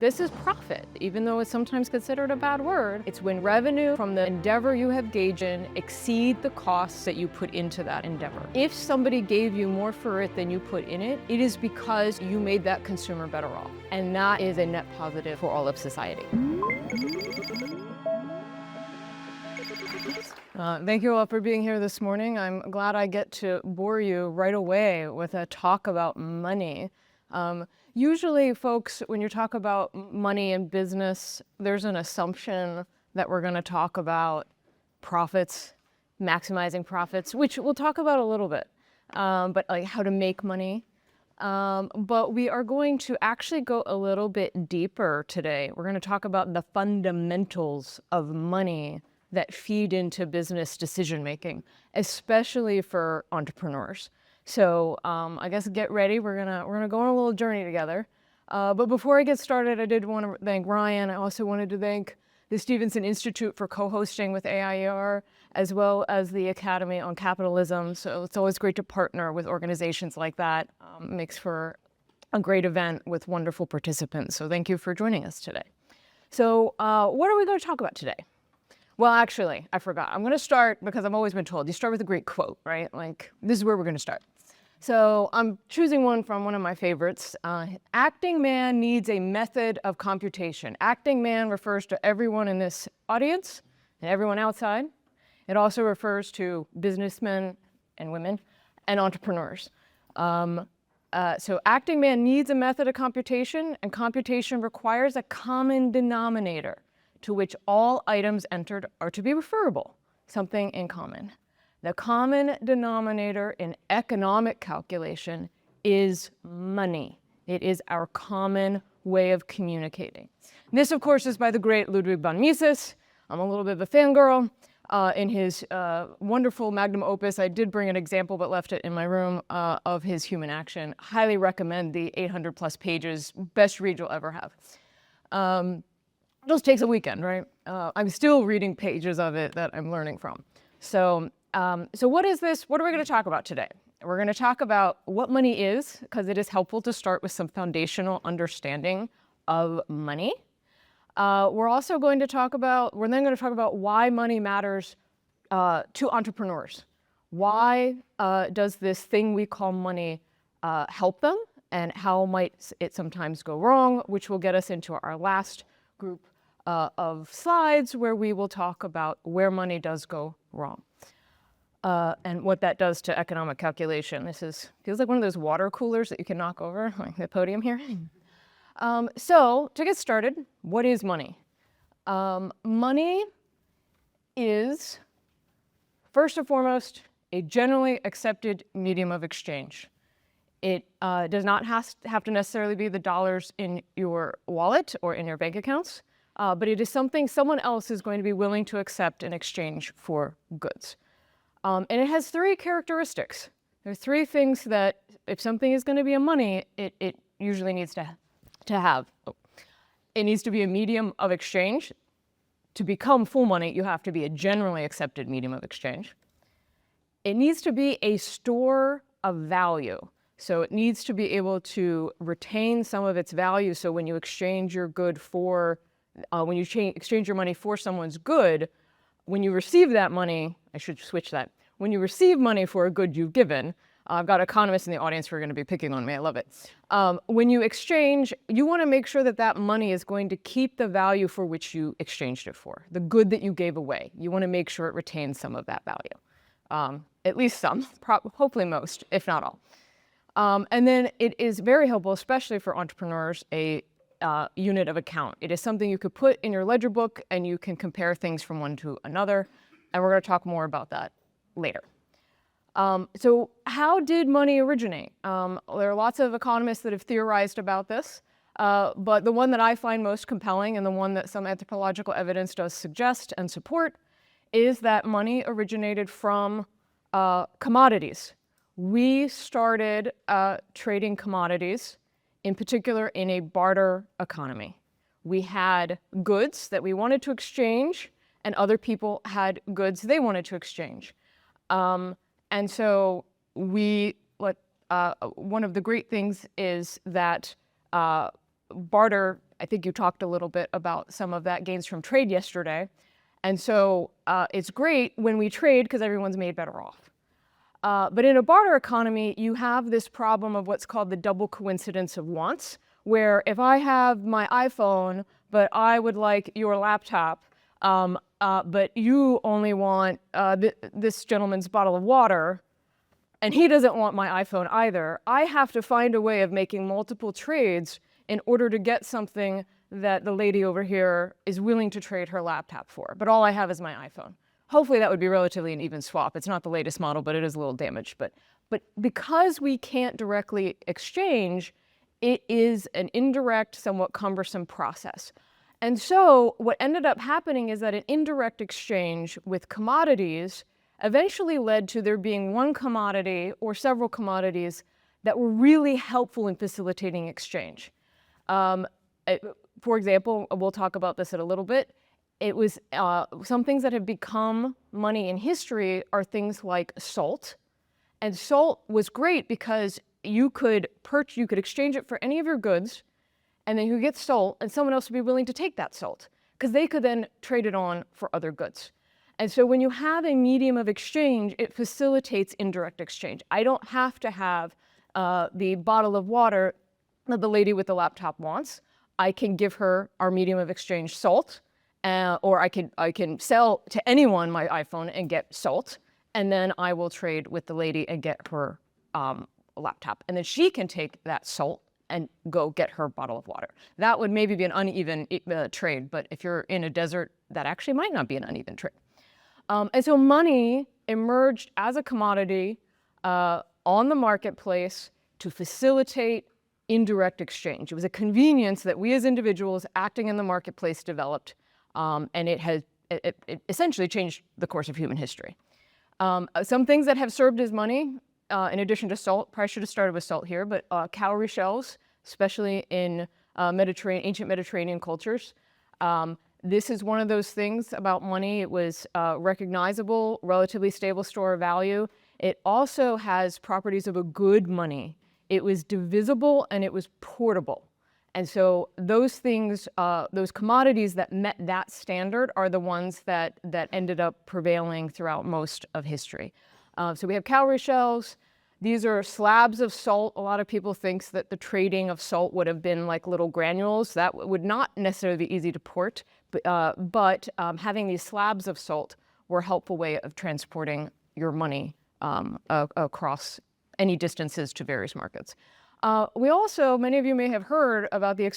This is profit, even though it's sometimes considered a bad word. It's when revenue from the endeavor you have engaged in exceed the costs that you put into that endeavor. If somebody gave you more for it than you put in it, it is because you made that consumer better off. And that is a net positive for all of society. Thank you all for being here this morning. I'm glad I get to bore you right away with a talk about money. Usually, folks, when you talk about money in business, there's an assumption that we're going to talk about profits, maximizing profits, which we'll talk about a little bit, but like how to make money. But we are going to actually go a little bit deeper today. We're going to talk about the fundamentals of money that feed into business decision making, especially for entrepreneurs. So I guess get ready. We're gonna go on a little journey together. But before I get started, I did want to thank Ryan. I also wanted to thank the Stevenson Institute for co-hosting with AIER, as well as the Academy on Capitalism. So it's always great to partner with organizations like that. Makes for a great event with wonderful participants. So thank you for joining us today. So what are we going to talk about today? Well, actually, I forgot. I'm going to start, because I've always been told, you start with a great quote, right? Like, this is where we're going to start. So I'm choosing one from one of my favorites. Acting man needs a method of computation. Acting man refers to everyone in this audience and everyone outside. It also refers to businessmen and women and entrepreneurs. So acting man needs a method of computation, and computation requires a common denominator to which all items entered are to be referable, something in common. The common denominator in economic calculation is money. It is our common way of communicating. This, of course, is by the great Ludwig von Mises. I'm a little bit of a fangirl. In his wonderful magnum opus, I did bring an example but left it in my room, of his Human Action. Highly recommend the 800 plus pages, best read you'll ever have. It just takes a weekend, right? I'm still reading pages of it that I'm learning from. So what is this? What are we going to talk about today? We're going to talk about what money is, because it is helpful to start with some foundational understanding of money. We're then going to talk about why money matters to entrepreneurs. Why does this thing we call money help them, and how might it sometimes go wrong, which will get us into our last group of slides, where we will talk about where money does go wrong and what that does to economic calculation. Feels like one of those water coolers that you can knock over, like the podium here. So to get started, what is money? Money is, first and foremost, a generally accepted medium of exchange. It does not have to necessarily be the dollars in your wallet or in your bank accounts, but it is something someone else is going to be willing to accept in exchange for goods. And it has three characteristics. There are three things that, if something is going to be a money, it usually needs to have. It needs to be a medium of exchange. To become full money, you have to be a generally accepted medium of exchange. It needs to be a store of value. So it needs to be able to retain some of its value. So when you exchange your good for, when you exchange your money for someone's good, when you receive that money, I should switch that. When you receive money for a good you've given, I've got economists in the audience who are going to be picking on me. I love it. When you exchange, you want to make sure that that money is going to keep the value for which you exchanged it for, the good that you gave away. You want to make sure it retains some of that value, at least some, hopefully most, if not all. And then it is very helpful, especially for entrepreneurs, a unit of account. It is something you could put in your ledger book, and you can compare things from one to another. And we're going to talk more about that later. So how did money originate? There are lots of economists that have theorized about this, but the one that I find most compelling, and the one that some anthropological evidence does suggest and support, is that money originated from commodities. We started trading commodities, in particular in a barter economy. We had goods that we wanted to exchange, and other people had goods they wanted to exchange. And so one of the great things is that barter I think you talked a little bit about some of that gains from trade yesterday. And so it's great when we trade because everyone's made better off. But in a barter economy, you have this problem of what's called the double coincidence of wants, where if I have my iPhone, but I would like your laptop, but you only want this gentleman's bottle of water, and he doesn't want my iPhone either, I have to find a way of making multiple trades in order to get something that the lady over here is willing to trade her laptop for. But all I have is my iPhone. Hopefully that would be relatively an even swap. It's not the latest model, but it is a little damaged. But because we can't directly exchange, it is an indirect, somewhat cumbersome process. And so what ended up happening is that an indirect exchange with commodities eventually led to there being one commodity or several commodities that were really helpful in facilitating exchange. For example, we'll talk about this in a little bit. It was some things that have become money in history are things like salt. And salt was great because you could exchange it for any of your goods, and then you get salt, and someone else would be willing to take that salt because they could then trade it on for other goods. And so when you have a medium of exchange, it facilitates indirect exchange. I don't have to have the bottle of water that the lady with the laptop wants. I can give her our medium of exchange, salt, or I can sell to anyone my iPhone and get salt, and then I will trade with the lady and get her laptop. And then she can take that salt and go get her bottle of water. That would maybe be an uneven trade, but if you're in a desert, that actually might not be an uneven trade. And so money emerged as a commodity on the marketplace to facilitate indirect exchange. It was a convenience that we as individuals acting in the marketplace developed, and it essentially changed the course of human history. Some things that have served as money, in addition to salt, probably should have started with salt here, but cowrie shells, especially in ancient Mediterranean cultures. This is one of those things about money. It was recognizable, relatively stable store of value. It also has properties of a good money. It was divisible and it was portable. And so those things, those commodities that met that standard are the ones that ended up prevailing throughout most of history. So we have cowrie shells. These are slabs of salt. A lot of people think that the trading of salt would have been like little granules. That would not necessarily be easy to port, but having these slabs of salt were a helpful way of transporting your money across any distances to various markets. We also, many of you may have heard about the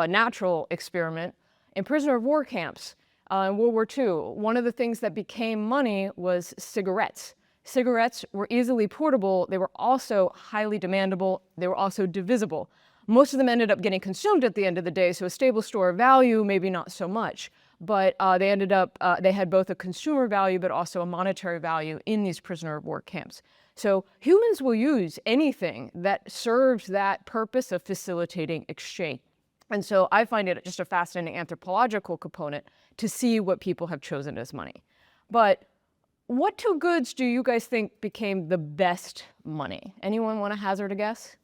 natural experiment in prisoner of war camps in World War II. One of the things that became money was cigarettes. Cigarettes were easily portable. They were also highly demandable. They were also divisible. Most of them ended up getting consumed at the end of the day, so a stable store of value, maybe not so much. But they had both a consumer value but also a monetary value in these prisoner of war camps. So humans will use anything that serves that purpose of facilitating exchange. And so I find it just a fascinating anthropological component to see what people have chosen as money. But what two goods do you guys think became the best money? Anyone want to hazard a guess?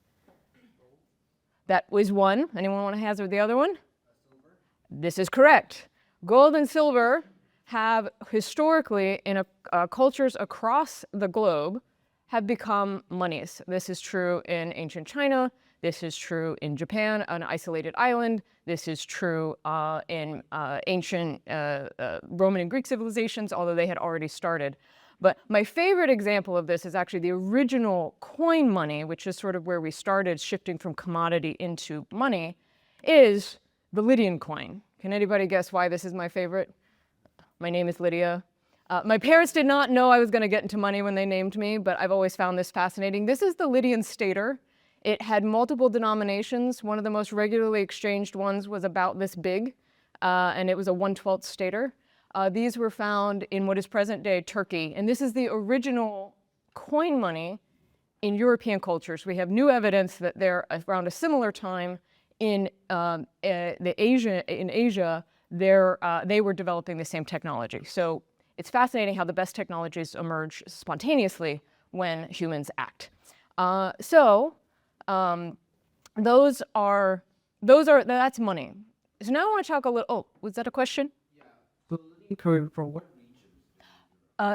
That was one. Anyone want to hazard the other one? Silver. This is correct. Gold and silver have historically, in cultures across the globe, have become monies. This is true in ancient China. This is true in Japan, an isolated island. This is true in ancient Roman and Greek civilizations, although they had already started. But my favorite example of this is actually the original coin money, which is sort of where we started shifting from commodity into money, is the Lydian coin. Can anybody guess why this is my favorite? My name is Lydia. My parents did not know I was going to get into money when they named me, but I've always found this fascinating. This is the Lydian stater. It had multiple denominations. One of the most regularly exchanged ones was about this big, and it was a 1/12 stater. These were found in what is present-day Turkey, and this is the original coin money in European cultures. We have new evidence that they're around a similar time in Asia. They were developing the same technology. So it's fascinating how the best technologies emerge spontaneously when humans act. That's money. So now I want to talk a little, oh, was that a question? From what?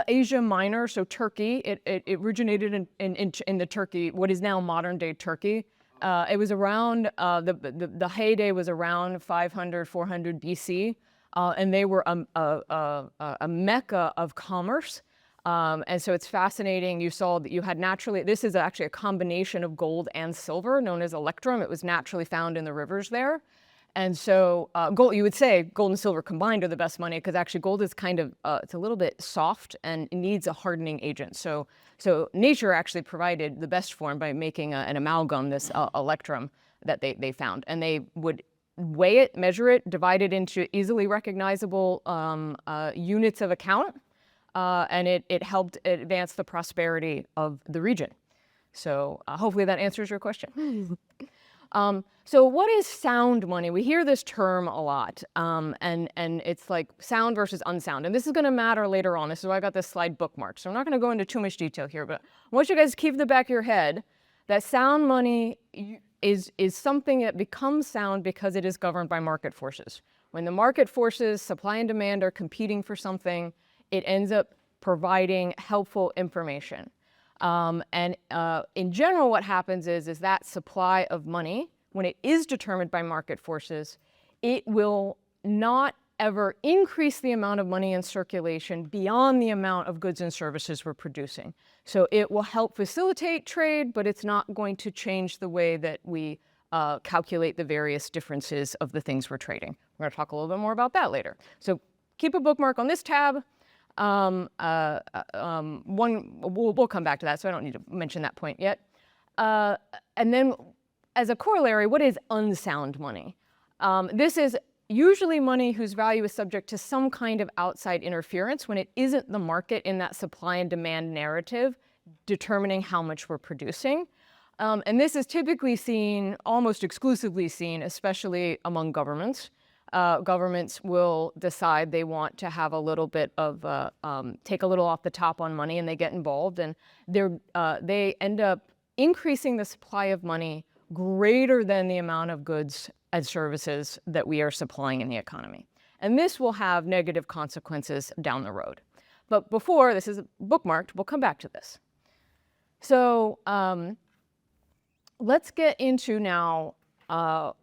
Asia Minor, so Turkey. It originated in the Turkey, what is now modern day Turkey. It was around, the heyday was around 500, 400 BC, and they were a mecca of commerce. And so it's fascinating. You saw that you had naturally, this is actually a combination of gold and silver known as electrum. It was naturally found in the rivers there. And so gold, you would say gold and silver combined are the best money because actually gold is kind of, it's a little bit soft and it needs a hardening agent. So nature actually provided the best form by making an amalgam, this electrum that they found. And they would weigh it, measure it, divide it into easily recognizable units of account. And it helped advance the prosperity of the region. So hopefully that answers your question. So what is sound money? We hear this term a lot, and it's like sound versus unsound. And this is going to matter later on. This is why I got this slide bookmarked. So I'm not going to go into too much detail here, but I want you guys to keep in the back of your head that sound money is something that becomes sound because it is governed by market forces. When the market forces, supply and demand, are competing for something, it ends up providing helpful information. In general, what happens is that supply of money, when it is determined by market forces, it will not ever increase the amount of money in circulation beyond the amount of goods and services we're producing. So it will help facilitate trade, but it's not going to change the way that we calculate the various differences of the things we're trading. We're going to talk a little bit more about that later. So keep a bookmark on this tab. We'll come back to that, so I don't need to mention that point yet. And then as a corollary, what is unsound money? This is usually money whose value is subject to some kind of outside interference when it isn't the market in that supply and demand narrative determining how much we're producing. And this is typically seen, almost exclusively seen, especially among governments. Governments will decide they want to have a little bit of, take a little off the top on money, and they get involved, and they end up increasing the supply of money greater than the amount of goods and services that we are supplying in the economy. And this will have negative consequences down the road. But before, this is bookmarked, we'll come back to this. So let's get into now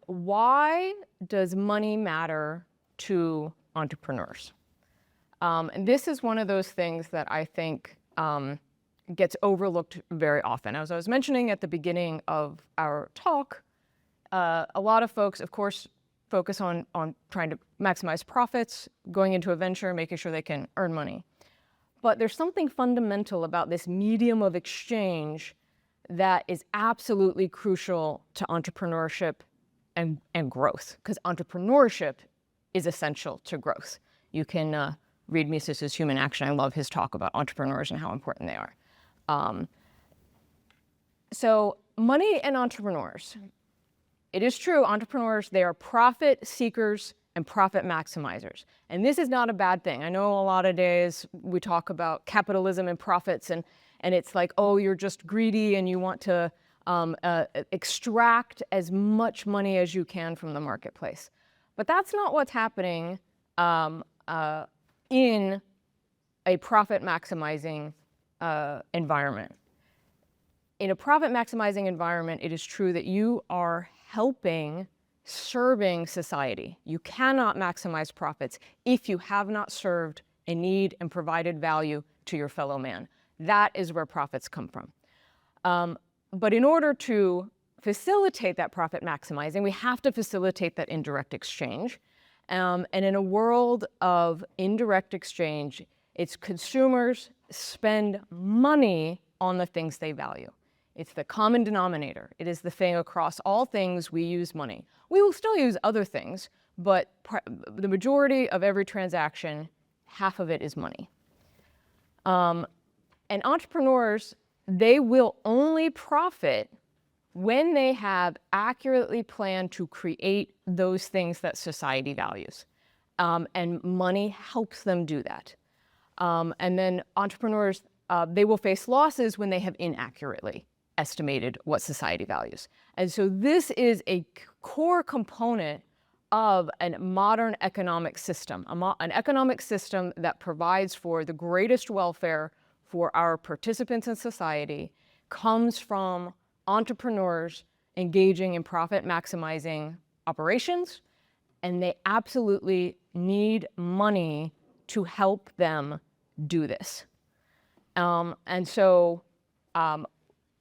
why does money matter to entrepreneurs? And this is one of those things that I think gets overlooked very often. As I was mentioning at the beginning of our talk, a lot of folks, of course, focus on trying to maximize profits, going into a venture, making sure they can earn money. But there's something fundamental about this medium of exchange that is absolutely crucial to entrepreneurship and growth, because entrepreneurship is essential to growth. You can read Mises's Human Action. I love his talk about entrepreneurs and how important they are. So money and entrepreneurs. It is true, entrepreneurs, they are profit seekers and profit maximizers. And this is not a bad thing. I know a lot of days we talk about capitalism and profits, and it's like, oh, you're just greedy and you want to extract as much money as you can from the marketplace. But that's not what's happening in a profit maximizing environment. In a profit maximizing environment, it is true that you are serving society. You cannot maximize profits if you have not served a need and provided value to your fellow man. That is where profits come from. But in order to facilitate that profit maximizing, we have to facilitate that indirect exchange. And in a world of indirect exchange, it's consumers spend money on the things they value. It's the common denominator. It is the thing across all things we use money. We will still use other things, but the majority of every transaction, half of it is money. And entrepreneurs, they will only profit when they have accurately planned to create those things that society values. And money helps them do that. And then entrepreneurs, they will face losses when they have inaccurately estimated what society values. And so this is a core component of a modern economic system, an economic system that provides for the greatest welfare for our participants in society, comes from entrepreneurs engaging in profit maximizing operations, and they absolutely need money to help them do this. And so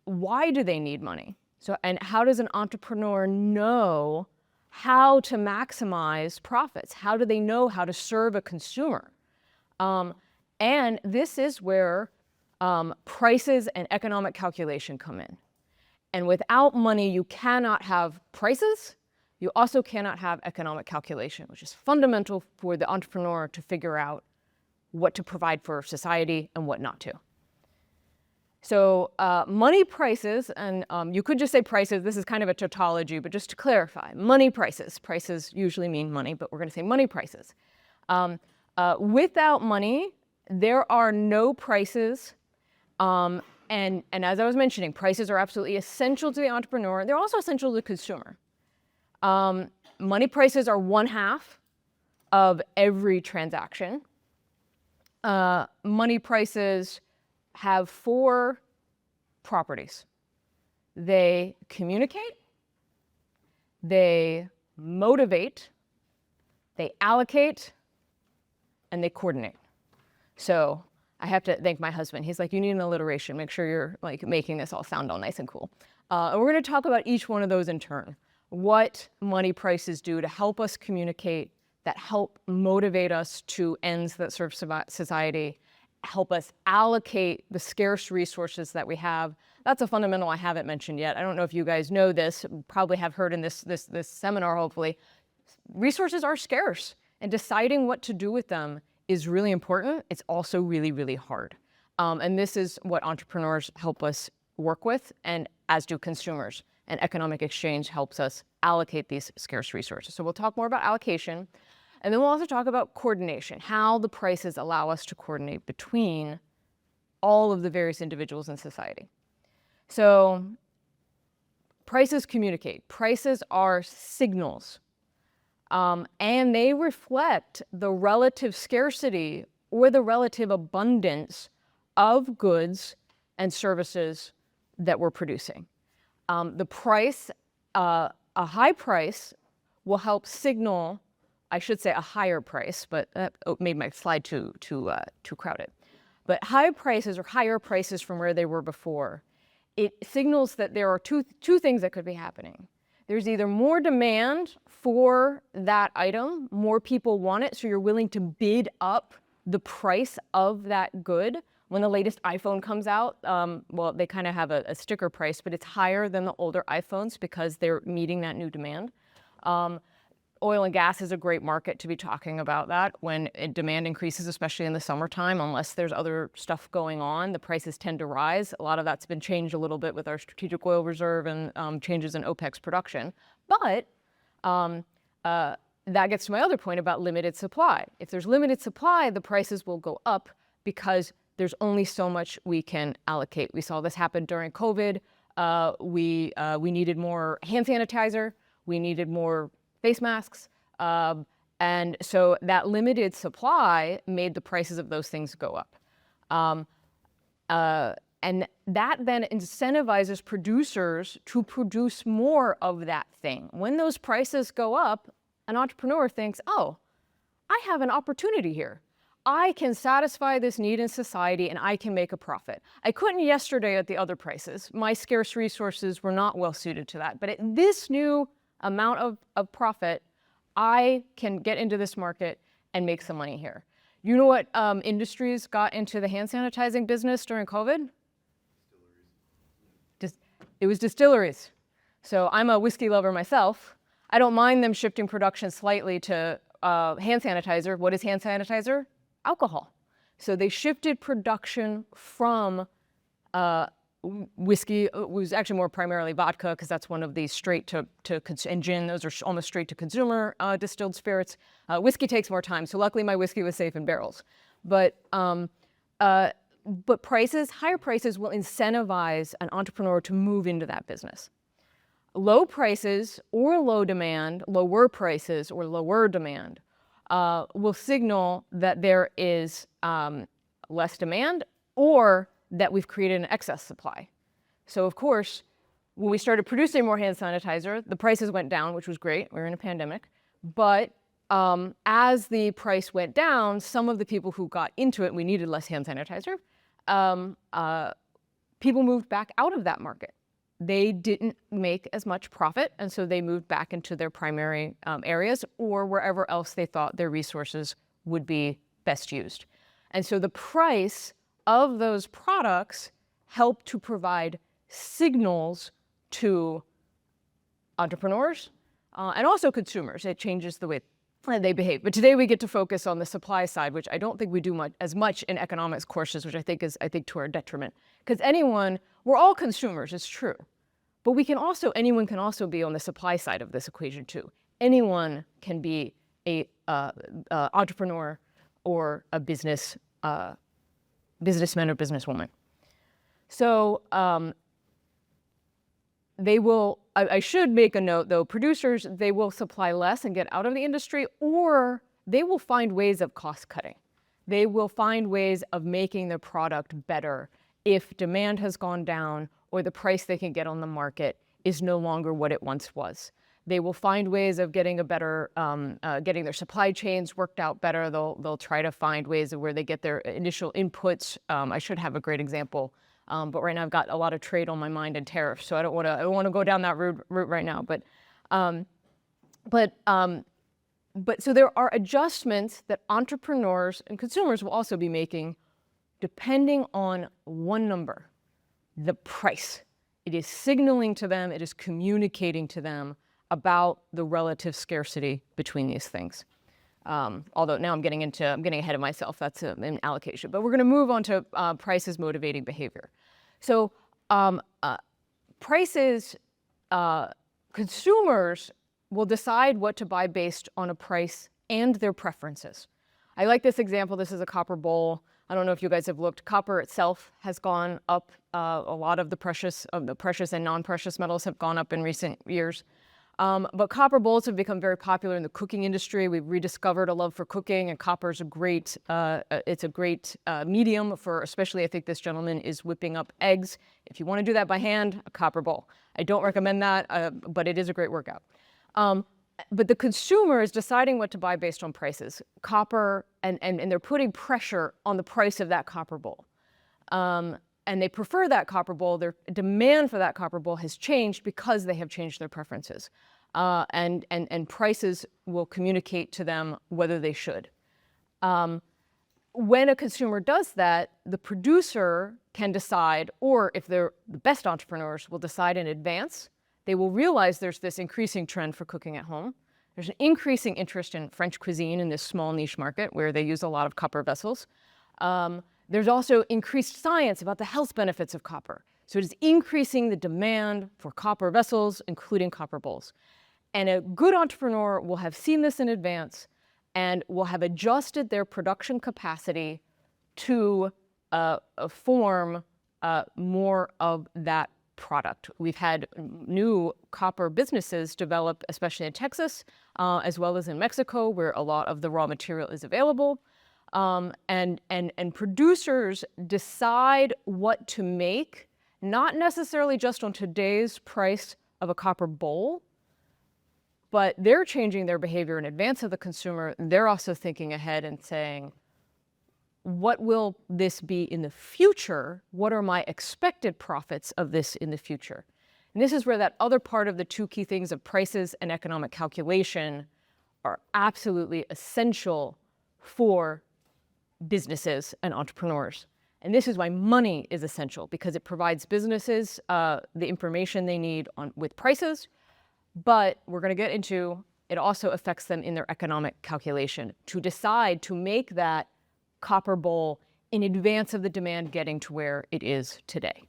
why do they need money? So, and how does an entrepreneur know how to maximize profits? How do they know how to serve a consumer? And this is where prices and economic calculation come in. And without money, you cannot have prices. You also cannot have economic calculation, which is fundamental for the entrepreneur to figure out what to provide for society and what not to. So money prices, and you could just say prices, this is kind of a tautology, but just to clarify, money prices. Prices usually mean money, but we're going to say money prices. Without money, there are no prices. And as I was mentioning, prices are absolutely essential to the entrepreneur. They're also essential to the consumer. Money prices are 1/2 of every transaction. Money prices have 4 properties. They communicate, they motivate, they allocate, and they coordinate. So I have to thank my husband. He's like, you need an alliteration. Make sure you're like making this all sound all nice and cool. And we're going to talk about each one of those in turn. What money prices do to help us communicate, that help motivate us to ends that serve society, help us allocate the scarce resources that we have. That's a fundamental I haven't mentioned yet. I don't know if you guys know this, probably have heard in this seminar, hopefully. Resources are scarce, and deciding what to do with them is really important. It's also really, really hard. And this is what entrepreneurs help us work with, and as do consumers. And economic exchange helps us allocate these scarce resources. So we'll talk more about allocation. And then we'll also talk about coordination, how the prices allow us to coordinate between all of the various individuals in society. So prices communicate. Prices are signals. And they reflect the relative scarcity or the relative abundance of goods and services that we're producing. The price, a high price will help signal, I should say a higher price, but that made my slide too crowded. But high prices or higher prices from where they were before, it signals that there are two things that could be happening. There's either more demand for that item, more people want it, so you're willing to bid up the price of that good. When the latest iPhone comes out, well, they kind of have a sticker price, but it's higher than the older iPhones because they're meeting that new demand. Oil and gas is a great market to be talking about that. When demand increases, especially in the summertime, unless there's other stuff going on, the prices tend to rise. A lot of that's been changed a little bit with our strategic oil reserve and changes in OPEC's production. But that gets to my other point about limited supply. If there's limited supply, the prices will go up because there's only so much we can allocate. We saw this happen during COVID. We needed more hand sanitizer. We needed more face masks. And so that limited supply made the prices of those things go up. And that then incentivizes producers to produce more of that thing. When those prices go up, an entrepreneur thinks, oh, I have an opportunity here. I can satisfy this need in society and I can make a profit. I couldn't yesterday at the other prices. My scarce resources were not well suited to that. But at this new amount of profit, I can get into this market and make some money here. You know what industries got into the hand sanitizing business during COVID? It was distilleries. So I'm a whiskey lover myself. I don't mind them shifting production slightly to hand sanitizer. What is hand sanitizer? Alcohol. So they shifted production from whiskey. It was actually more primarily vodka because that's one of these straight to and gin. Those are almost straight to consumer distilled spirits. Whiskey takes more time. So luckily my whiskey was safe in barrels. But prices, higher prices will incentivize an entrepreneur to move into that business. low prices or low demand, lower prices or lower demand will signal that there is less demand or that we've created an excess supply. So of course, when we started producing more hand sanitizer, the prices went down, which was great. We were in a pandemic. But as the price went down, some of the people who got into it, we needed less hand sanitizer, people moved back out of that market. They didn't make as much profit, and so they moved back into their primary areas or wherever else they thought their resources would be best used. And so the price of those products helped to provide signals to entrepreneurs and also consumers. It changes the way they behave. But today we get to focus on the supply side, which I don't think we do as much in economics courses, which I think is to our detriment. Because we're all consumers, it's true. But anyone can also be on the supply side of this equation too. Anyone can be a entrepreneur or a businessman or businesswoman. So I should make a note though, producers, they will supply less and get out of the industry, or they will find ways of cost cutting. They will find ways of making their product better if demand has gone down or the price they can get on the market is no longer what it once was. They will find ways of getting getting their supply chains worked out better. They'll try to find ways of where they get their initial inputs. I should have a great example. But right now I've got a lot of trade on my mind and tariffs, so I don't want to go down that route right now. But so there are adjustments that entrepreneurs and consumers will also be making, depending on one number, the price. It is signaling to them, it is communicating to them about the relative scarcity between these things. Although now I'm getting ahead of myself. That's an allocation. But we're going to move on to prices motivating behavior. So prices, consumers will decide what to buy based on a price and their preferences. I like this example. This is a copper bowl. I don't know if you guys have looked. Copper itself has gone up. A lot of the precious and non-precious metals have gone up in recent years. But copper bowls have become very popular in the cooking industry. We've rediscovered a love for cooking, and copper is a great medium for, especially I think this gentleman is whipping up eggs. If you want to do that by hand, a copper bowl. I don't recommend that, but it is a great workout. But the consumer is deciding what to buy based on prices. Copper, and they're putting pressure on the price of that copper bowl. And they prefer that copper bowl. Their demand for that copper bowl has changed because they have changed their preferences. And prices will communicate to them whether they should. When a consumer does that, the producer can decide, or if they're the best entrepreneurs, will decide in advance. They will realize there's this increasing trend for cooking at home. There's an increasing interest in French cuisine in this small niche market where they use a lot of copper vessels. There's also increased science about the health benefits of copper. So it is increasing the demand for copper vessels, including copper bowls. And a good entrepreneur will have seen this in advance and will have adjusted their production capacity to form more of that product. We've had new copper businesses develop, especially in Texas, as well as in Mexico, where a lot of the raw material is available. And producers decide what to make, not necessarily just on today's price of a copper bowl, but they're changing their behavior in advance of the consumer. They're also thinking ahead and saying, what will this be in the future? What are my expected profits of this in the future? And this is where that other part of the two key things of prices and economic calculation are absolutely essential for businesses and entrepreneurs. And this is why money is essential, because it provides businesses the information they need with prices, but we're going to get into it also affects them in their economic calculation to decide to make that copper bowl in advance of the demand getting to where it is today.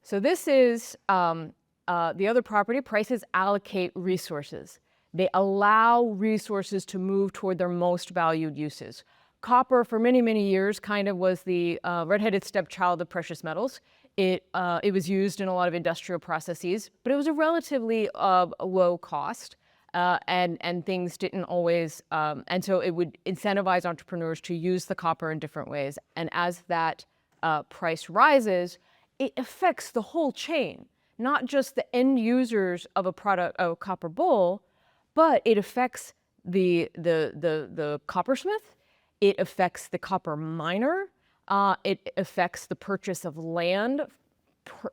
So this is the other property. Prices allocate resources. They allow resources to move toward their most valued uses. Copper, for many, many years, kind of was the redheaded stepchild of precious metals. It was used in a lot of industrial processes, but it was a relatively low cost, and things didn't always, and so it would incentivize entrepreneurs to use the copper in different ways. And as that price rises, it affects the whole chain, not just the end users of a product, a copper bowl, but it affects the coppersmith, it affects the copper miner, it affects the purchase of land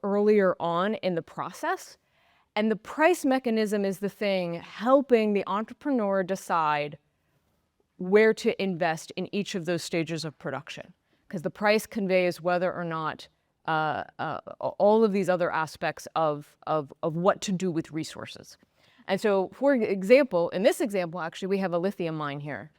earlier on in the process. And the price mechanism is the thing helping the entrepreneur decide where to invest in each of those stages of production. Because the price conveys whether or not all of these other aspects of what to do with resources. And so, for example, in this example, actually, we have a lithium mine here.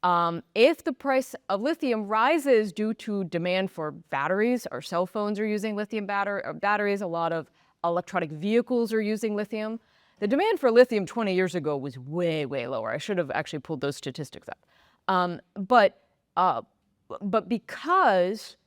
If the price of lithium rises due to demand for batteries, our cell phones are using lithium batteries, a lot of electronic vehicles are using lithium. The demand for lithium 20 years ago was way, way lower. I should have actually pulled those statistics up. But because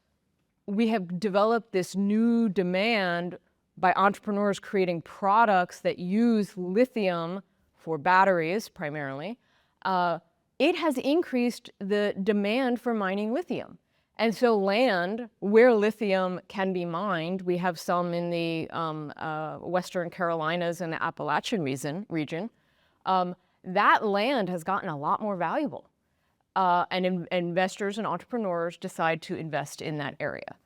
we have developed this new demand by entrepreneurs creating products that use lithium for batteries primarily, it has increased the demand for mining lithium. And so land where lithium can be mined, we have some in the Western Carolinas and the Appalachian region, that land has gotten a lot more valuable. And investors and entrepreneurs decide to invest in that area.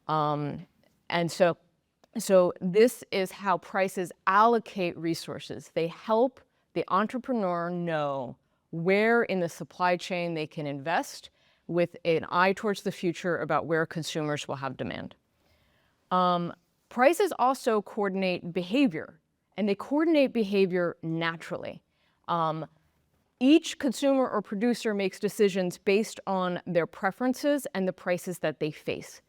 And so this is how prices allocate resources. They help the entrepreneur know where in the supply chain they can invest with an eye towards the future about where consumers will have demand. Prices also coordinate behavior, and they coordinate behavior naturally. Each consumer or producer makes decisions based on their preferences and the prices that they face.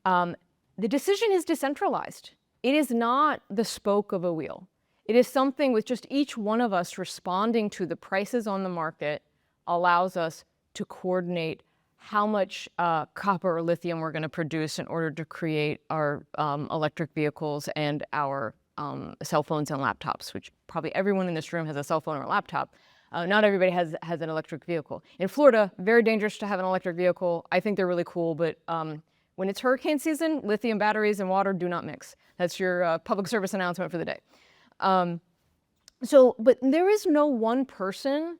The decision is decentralized. It is not the spoke of a wheel. It is something with just each one of us responding to the prices on the market allows us to coordinate how much copper or lithium we're going to produce in order to create our electric vehicles and our cell phones and laptops, which probably everyone in this room has a cell phone or a laptop. Not everybody has an electric vehicle. In Florida, very dangerous to have an electric vehicle. I think they're really cool, but when it's hurricane season, lithium batteries and water do not mix. That's your public service announcement for the day. But there is no one person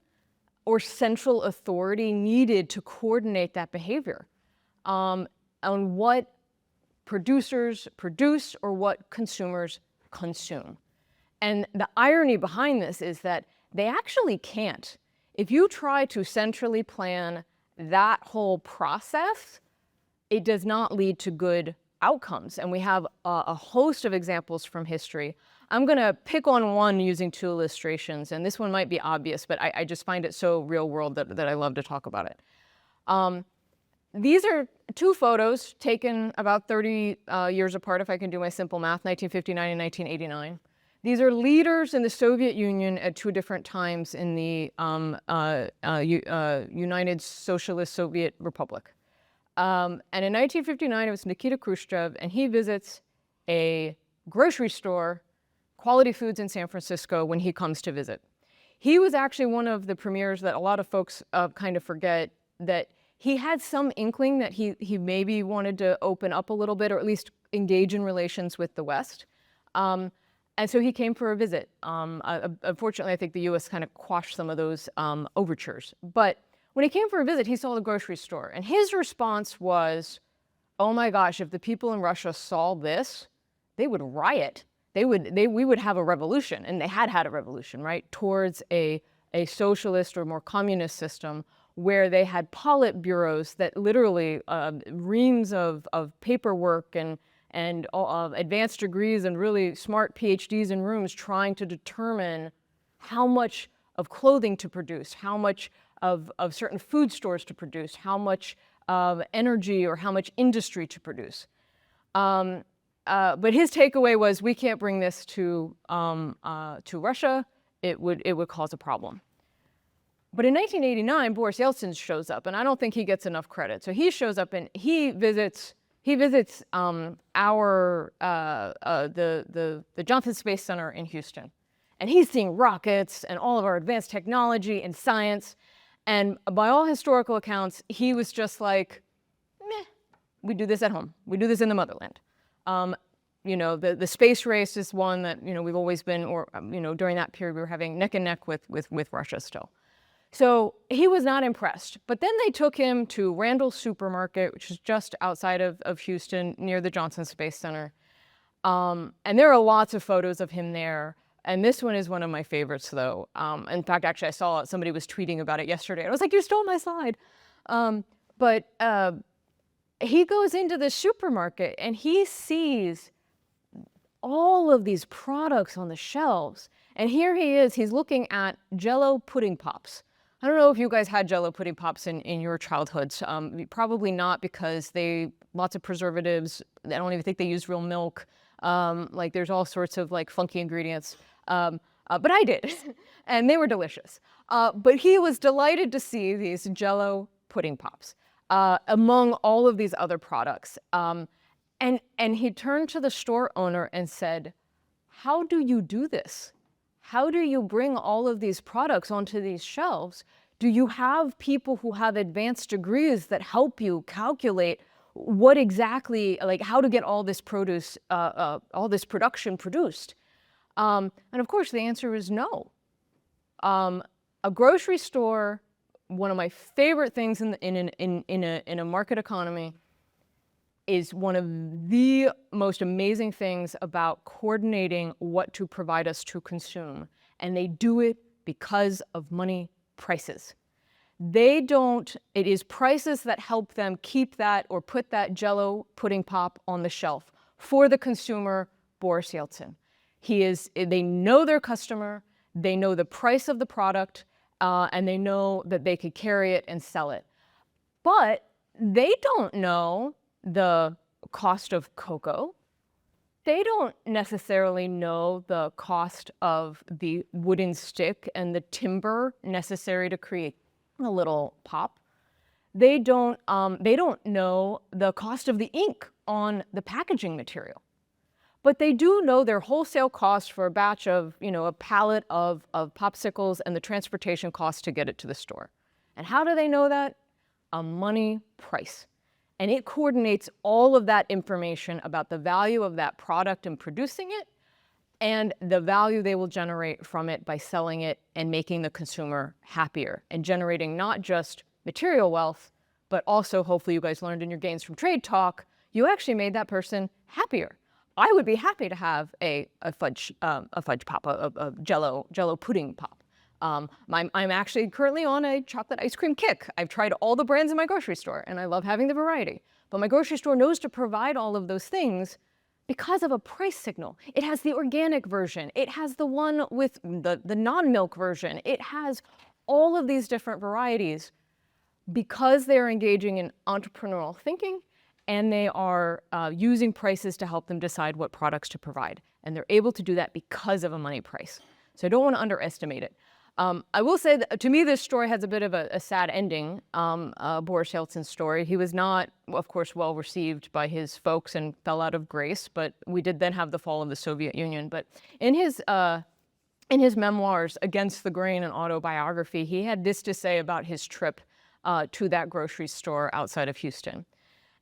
or central authority needed to coordinate that behavior on what producers produce or what consumers consume. And the irony behind this is that they actually can't. If you try to centrally plan that whole process, it does not lead to good outcomes. And we have a host of examples from history. I'm going to pick on one using two illustrations, and this one might be obvious, but I just find it so real world that I love to talk about it. These are two photos taken about 30 years apart, if I can do my simple math, 1959 and 1989. These are leaders in the Soviet Union at two different times in the United Socialist Soviet Republic. And in 1959, it was Nikita Khrushchev, and he visits a grocery store, Quality Foods in San Francisco, when he comes to visit. He was actually one of the premiers that a lot of folks kind of forget, that he had some inkling that he maybe wanted to open up a little bit, or at least engage in relations with the West. And so he came for a visit. Unfortunately, I think the US kind of quashed some of those overtures. But when he came for a visit, he saw the grocery store. And his response was, oh my gosh, if the people in Russia saw this, they would riot. We would have a revolution. And they had a revolution, right? Towards a socialist or more communist system where they had politburos that literally reams of paperwork and advanced degrees and really smart PhDs in rooms trying to determine how much of clothing to produce, how much of certain food stores to produce, how much energy or how much industry to produce. But his takeaway was, we can't bring this to Russia. It would cause a problem. But in 1989, Boris Yeltsin shows up, and I don't think he gets enough credit. So he shows up and he visits he visits the Johnson Space Center in Houston, and he's seeing rockets and all of our advanced technology and science. And by all historical accounts, he was just like, meh, we do this at home. We do this in the motherland. The space race is one that, we've always been, or, during that period, we were having neck and neck with Russia still. So he was not impressed. But then they took him to Randall's Supermarket, which is just outside of Houston, near the Johnson Space Center. And there are lots of photos of him there. And this one is one of my favorites, though. In fact, actually, I saw somebody was tweeting about it yesterday. I was like, you stole my slide. But he goes into the supermarket, and he sees all of these products on the shelves. And here he is. He's looking at Jell-O pudding pops. I don't know if you guys had Jell-O pudding pops in your childhoods. Probably not, because lots of preservatives. I don't even think they use real milk. Like, there's all sorts of like funky ingredients. But I did, and they were delicious. But he was delighted to see these Jell-O pudding pops among all of these other products. And he turned to the store owner and said, "How do you do this? How do you bring all of these products onto these shelves? Do you have people who have advanced degrees that help you calculate what exactly, like how to get all this produce, all this production produced?" And of course, the answer is no. A grocery store, one of my favorite things in a market economy, is one of the most amazing things about coordinating what to provide us to consume. And they do it because of money prices. It is prices that help them keep that or put that Jell-O pudding pop on the shelf for the consumer, Boris Yeltsin. They know their customer, they know the price of the product, and they know that they could carry it and sell it. But they don't know the cost of cocoa. They don't necessarily know the cost of the wooden stick and the timber necessary to create a little pop. They don't know the cost of the ink on the packaging material. But they do know their wholesale cost for a batch of, a pallet of popsicles and the transportation cost to get it to the store. And how do they know that? A money price. And it coordinates all of that information about the value of that product and producing it, and the value they will generate from it by selling it and making the consumer happier, and generating not just material wealth, but also, hopefully you guys learned in your Gains from Trade talk, you actually made that person happier. I would be happy to have a fudge pop, a Jell-O pudding pop. I'm actually currently on a chocolate ice cream kick. I've tried all the brands in my grocery store, and I love having the variety. But my grocery store knows to provide all of those things because of a price signal. It has the organic version. It has the one with the non-milk version. It has all of these different varieties because they're engaging in entrepreneurial thinking, and they are using prices to help them decide what products to provide. And they're able to do that because of a money price. So I don't want to underestimate it. I will say that to me, this story has a bit of a sad ending, Boris Yeltsin's story. He was not, of course, well received by his folks and fell out of grace, but we did then have the fall of the Soviet Union. But in his memoirs, Against the Grain, an autobiography, he had this to say about his trip to that grocery store outside of Houston.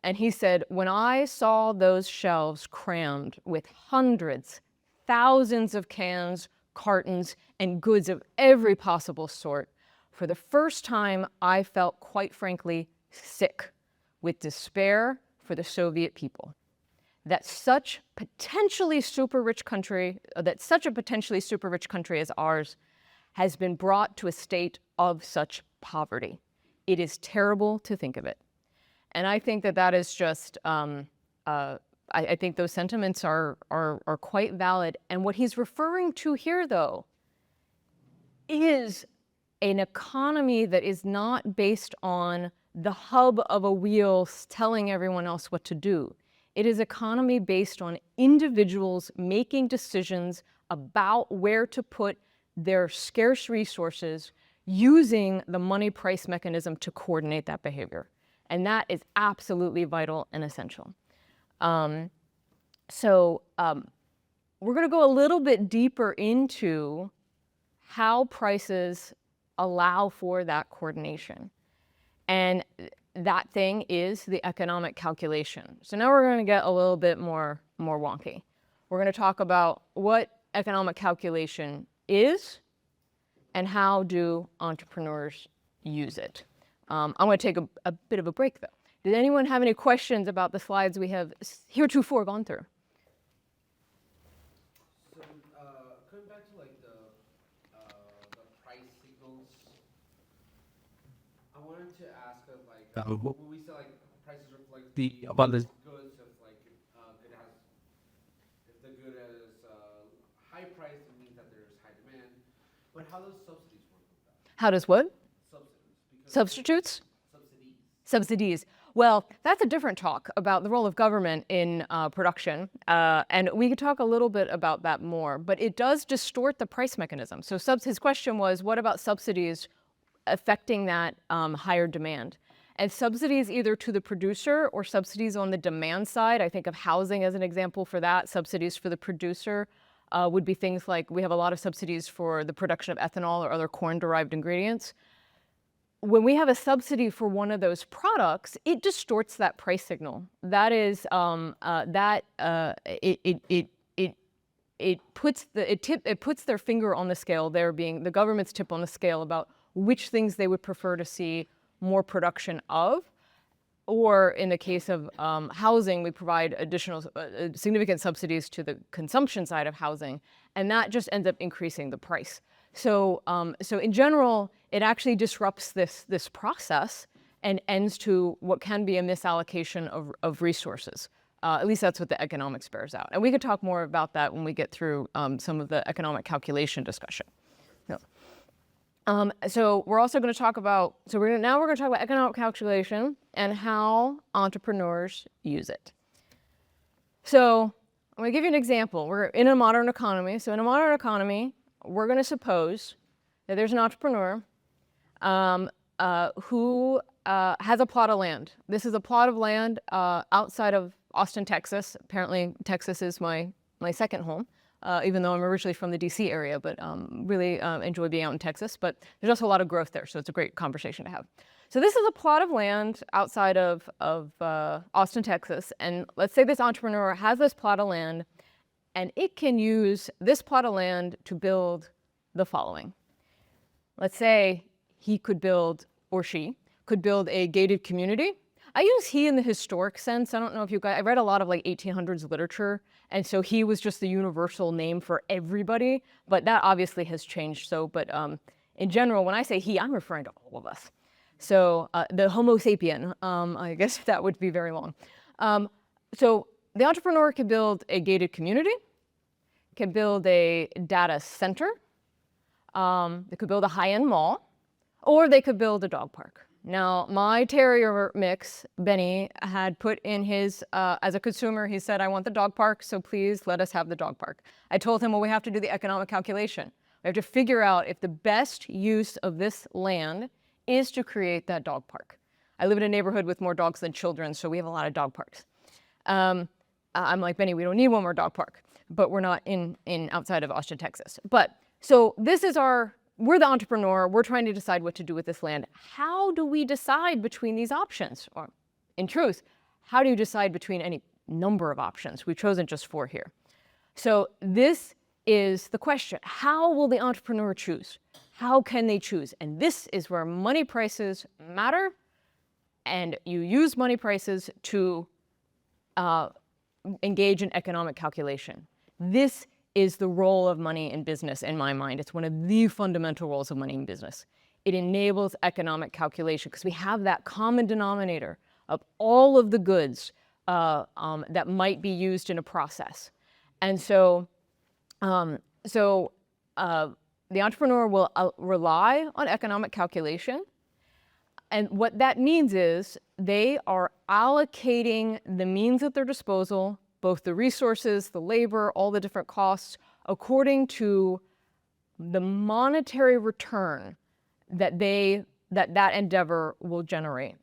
And he said, "When I saw those shelves crammed with hundreds, thousands of cans, cartons, and goods of every possible sort, for the first time I felt, quite frankly, sick with despair for the Soviet people. That such a potentially super rich country as ours has been brought to a state of such poverty. It is terrible to think of it." And I think that is just, I think those sentiments are quite valid. And what he's referring to here, though, is an economy that is not based on the hub of a wheel telling everyone else what to do. It is an economy based on individuals making decisions about where to put their scarce resources, using the money price mechanism to coordinate that behavior. And that is absolutely vital and essential. We're going to go a little bit deeper into how prices allow for that coordination. And that thing is the economic calculation. So now we're going to get a little bit more wonky. We're going to talk about what economic calculation is and how do entrepreneurs use it. I'm going to take a bit of a break, though. Did anyone have any questions about the slides we have heretofore gone through? So, coming back to like the price signals, I wanted to ask of like when we say like prices reflect the abundance of goods, if like if the good has high price, it means that there's high demand. But how does subsidies work with that? How does what? Subsidies. Because Substitutes? subsidies. Subsidies. Well, that's a different talk about the role of government in production, and we could talk a little bit about that more, but it does distort the price mechanism. So his question was, what about subsidies affecting that higher demand? And subsidies either to the producer or subsidies on the demand side. I think of housing as an example for that. Subsidies for the producer would be things like we have a lot of subsidies for the production of ethanol or other corn-derived ingredients. When we have a subsidy for one of those products, it distorts that price signal. That is, it puts their finger on the scale, there being the government's tip on the scale about which things they would prefer to see more production of. Or in the case of housing, we provide additional significant subsidies to the consumption side of housing, and that just ends up increasing the price. So in general, it actually disrupts this process and ends to what can be a misallocation of resources. At least that's what the economics bears out. And we could talk more about that when we get through some of the economic calculation discussion. No. So we're also going to talk about, now we're going to talk about economic calculation and how entrepreneurs use it. So I'm going to give you an example. We're in a modern economy. So in a modern economy, we're going to suppose that there's an entrepreneur who has a plot of land. This is a plot of land outside of Austin, Texas. Apparently, Texas is my second home, even though I'm originally from the DC area, but really enjoy being out in Texas. But there's also a lot of growth there, so it's a great conversation to have. So this is a plot of land outside of Austin, Texas. And let's say this entrepreneur has this plot of land, and it can use this plot of land to build the following. Let's say he could build, or she could build, a gated community. I use he in the historic sense. I don't know if you guys, I read a lot of like 1800s literature, and so he was just the universal name for everybody, but that obviously has changed. So, but in general, when I say he, I'm referring to all of us. So the Homo sapien, I guess that would be very long. So the entrepreneur can build a gated community, can build a data center, they could build a high-end mall, or they could build a dog park. Now, my terrier mix, Benny, had put in his, as a consumer, he said, I want the dog park, so please let us have the dog park. I told him, well, we have to do the economic calculation. We have to figure out if the best use of this land is to create that dog park. I live in a neighborhood with more dogs than children, so we have a lot of dog parks. I'm like, Benny, we don't need one more dog park, but we're not in outside of Austin, Texas. But so this is we're the entrepreneur, we're trying to decide what to do with this land. How do we decide between these options? Or in truth, how do you decide between any number of options? We've chosen just 4 here. So this is the question. How will the entrepreneur choose? How can they choose? And this is where money prices matter, and you use money prices to engage in economic calculation. This is the role of money in business in my mind. It's one of the fundamental roles of money in business. It enables economic calculation because we have that common denominator of all of the goods that might be used in a process. And so, the entrepreneur will rely on economic calculation. And what that means is they are allocating the means at their disposal, both the resources, the labor, all the different costs, according to the monetary return that that endeavor will generate.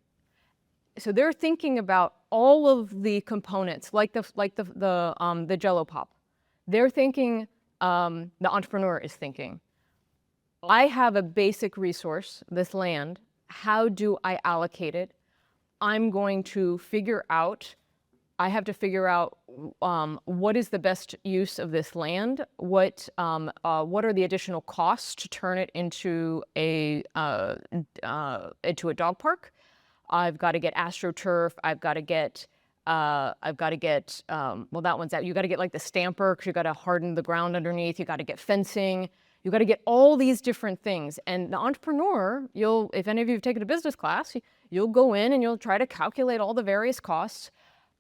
So they're thinking about all of the components, like the Jello pop. They're thinking, the entrepreneur is thinking, I have a basic resource, this land. How do I allocate it? I'm going to figure out, I have to figure out what is the best use of this land, what are the additional costs to turn it into a dog park. I've got to get AstroTurf. I've got to get well, that one's out. You got to get like the stamper because you got to harden the ground underneath. You got to get fencing. You got to get all these different things. And the entrepreneur, if any of you have taken a business class, you'll go in and you'll try to calculate all the various costs,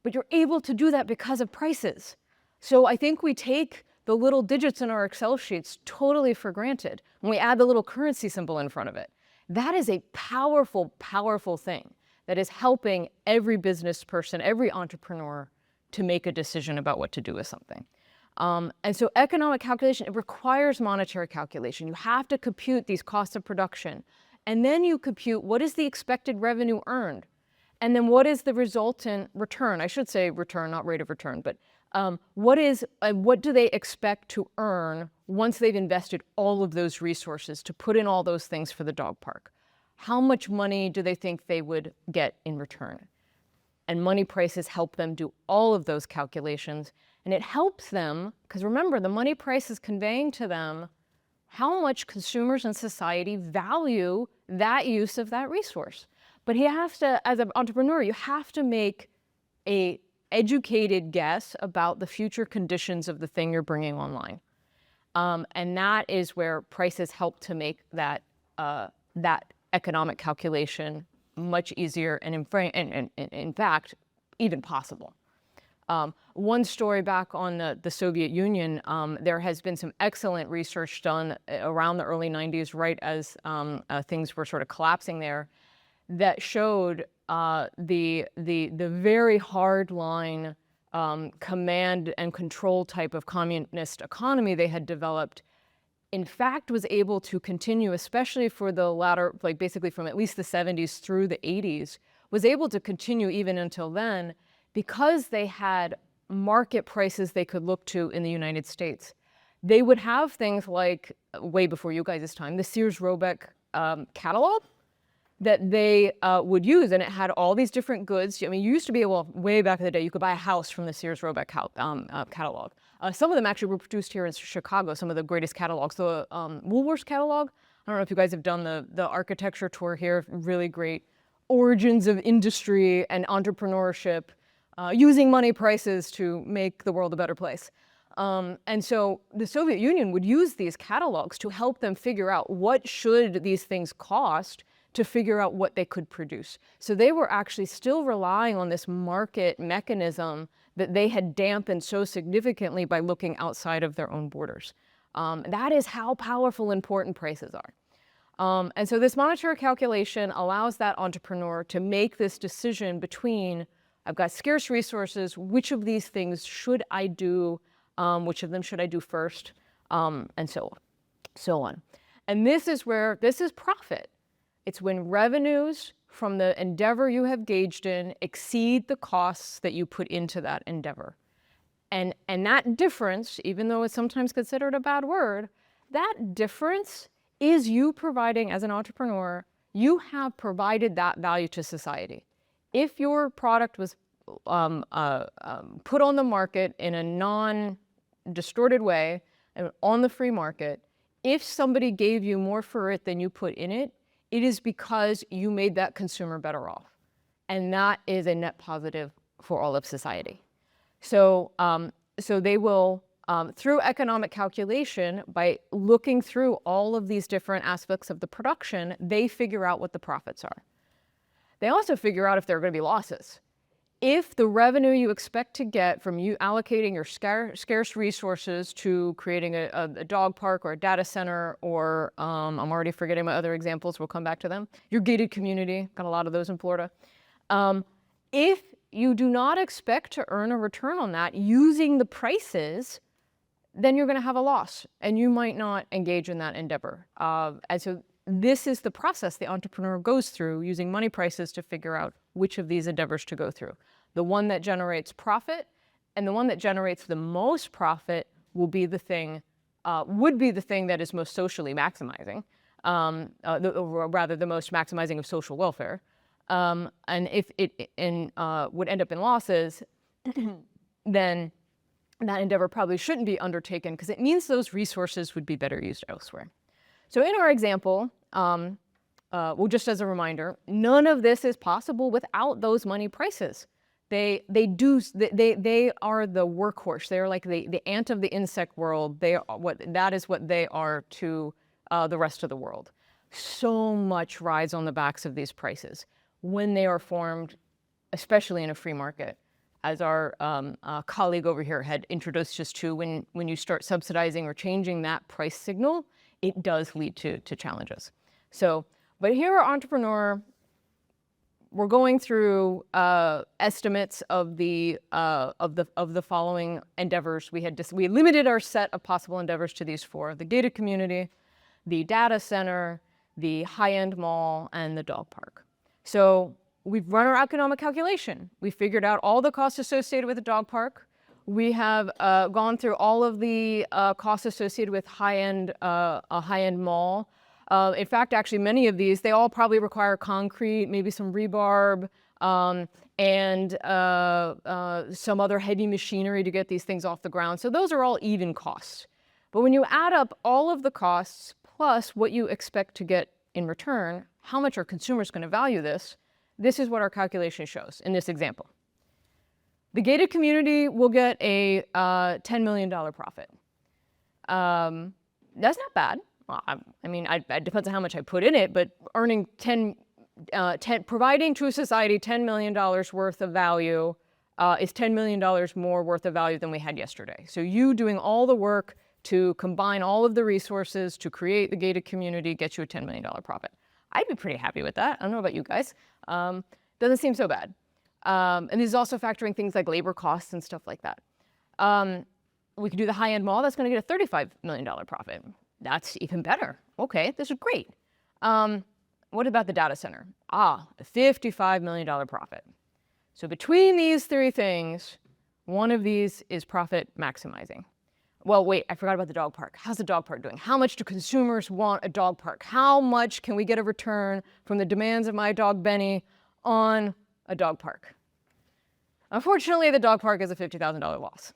but you're able to do that because of prices. So I think we take the little digits in our Excel sheets totally for granted when we add the little currency symbol in front of it. That is a powerful, powerful thing that is helping every business person, every entrepreneur to make a decision about what to do with something. And so economic calculation, it requires monetary calculation. You have to compute these costs of production. And then you compute what is the expected revenue earned. And then what is the resultant return? I should say return, not rate of return, but what do they expect to earn once they've invested all of those resources to put in all those things for the dog park? How much money do they think they would get in return? And money prices help them do all of those calculations. And it helps them, because remember, the money price is conveying to them how much consumers and society value that use of that resource. But he has to, as an entrepreneur, you have to make an educated guess about the future conditions of the thing you're bringing online. And that is where prices help to make that economic calculation much easier and in fact, even possible. One story back on the Soviet Union, there has been some excellent research done around the early 90s, right as things were sort of collapsing there, that showed the very hard line command and control type of communist economy they had developed, in fact, was able to continue, especially for the latter, like basically from at least the 70s through the 80s, was able to continue even until then because they had market prices they could look to in the United States. They would have things like, way before you guys' time, the Sears Roebuck catalog that they would use, and it had all these different goods. I mean, you used to be able, way back in the day, you could buy a house from the Sears Roebuck catalog. Some of them actually were produced here in Chicago, some of the greatest catalogs. The Woolworths catalog, I don't know if you guys have done the architecture tour here, really great origins of industry and entrepreneurship, using money prices to make the world a better place. And so the Soviet Union would use these catalogs to help them figure out what should these things cost to figure out what they could produce. So they were actually still relying on this market mechanism that they had dampened so significantly by looking outside of their own borders. That is how powerful important prices are. And so this monetary calculation allows that entrepreneur to make this decision between, I've got scarce resources, which of these things should I do, which of them should I do first, and so on. And this is profit. It's when revenues from the endeavor you have engaged in exceed the costs that you put into that endeavor. And that difference, even though it's sometimes considered a bad word, that difference is you providing, as an entrepreneur, you have provided that value to society. If your product was put on the market in a non-distorted way, and on the free market, if somebody gave you more for it than you put in it, it is because you made that consumer better off. And that is a net positive for all of society. So, they will, through economic calculation, by looking through all of these different aspects of the production, they figure out what the profits are. They also figure out if there are going to be losses. If the revenue you expect to get from you allocating your scarce resources to creating a dog park or a data center, or I'm already forgetting my other examples, we'll come back to them, your gated community, got a lot of those in Florida. If you do not expect to earn a return on that using the prices, then you're going to have a loss and you might not engage in that endeavor. And so this is the process the entrepreneur goes through, using money prices to figure out which of these endeavors to go through. The one that generates profit, and the one that generates the most profit would be the thing that is most socially maximizing, or rather the most maximizing of social welfare. And if it would end up in losses, then that endeavor probably shouldn't be undertaken because it means those resources would be better used elsewhere. So in our example, well, just as a reminder, none of this is possible without those money prices. They are the workhorse. They are like the ant of the insect world. That is what they are to the rest of the world. So much rides on the backs of these prices when they are formed, especially in a free market. As our colleague over here had introduced us to, when you start subsidizing or changing that price signal, it does lead to challenges. So, but here at Entrepreneur, we're going through estimates of the following endeavors. We limited our set of possible endeavors to these four: the gated community, the data center, the high-end mall, and the dog park. So we've run our economic calculation. We figured out all the costs associated with the dog park. We have gone through all of the costs associated with a high-end mall. In fact, actually, many of these, they all probably require concrete, maybe some rebarb, and some other heavy machinery to get these things off the ground. So those are all even costs. But when you add up all of the costs plus what you expect to get in return, how much are consumers going to value this? This is what our calculation shows in this example. The gated community will get a $10 million profit. That's not bad. Well, I mean, it depends on how much I put in it, but earning providing to society $10 million worth of value is $10 million more worth of value than we had yesterday. So you doing all the work to combine all of the resources to create the gated community gets you a $10 million profit. I'd be pretty happy with that. I don't know about you guys. Doesn't seem so bad. And this is also factoring things like labor costs and stuff like that. We could do the high-end mall. That's going to get a $35 million profit. That's even better. Okay, this is great. What about the data center? A $55 million profit. So between these three things, one of these is profit maximizing. Well, wait, I forgot about the dog park. How's the dog park doing? How much do consumers want a dog park? How much can we get a return from the demands of my dog Benny on a dog park? Unfortunately, the dog park is a $50,000 loss.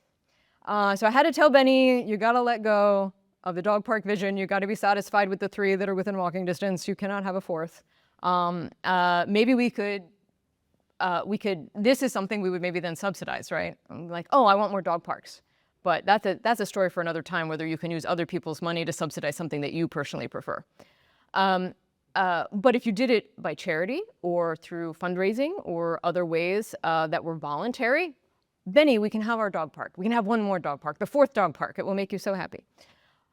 So I had to tell Benny, you gotta let go of the dog park vision. You gotta be satisfied with the three that are within walking distance. You cannot have a fourth. Maybe we could, this is something we would maybe then subsidize, right? Like, oh, I want more dog parks. But that's a story for another time, whether you can use other people's money to subsidize something that you personally prefer. But if you did it by charity or through fundraising or other ways that were voluntary, Benny, we can have our dog park. We can have one more dog park, the fourth dog park. It will make you so happy.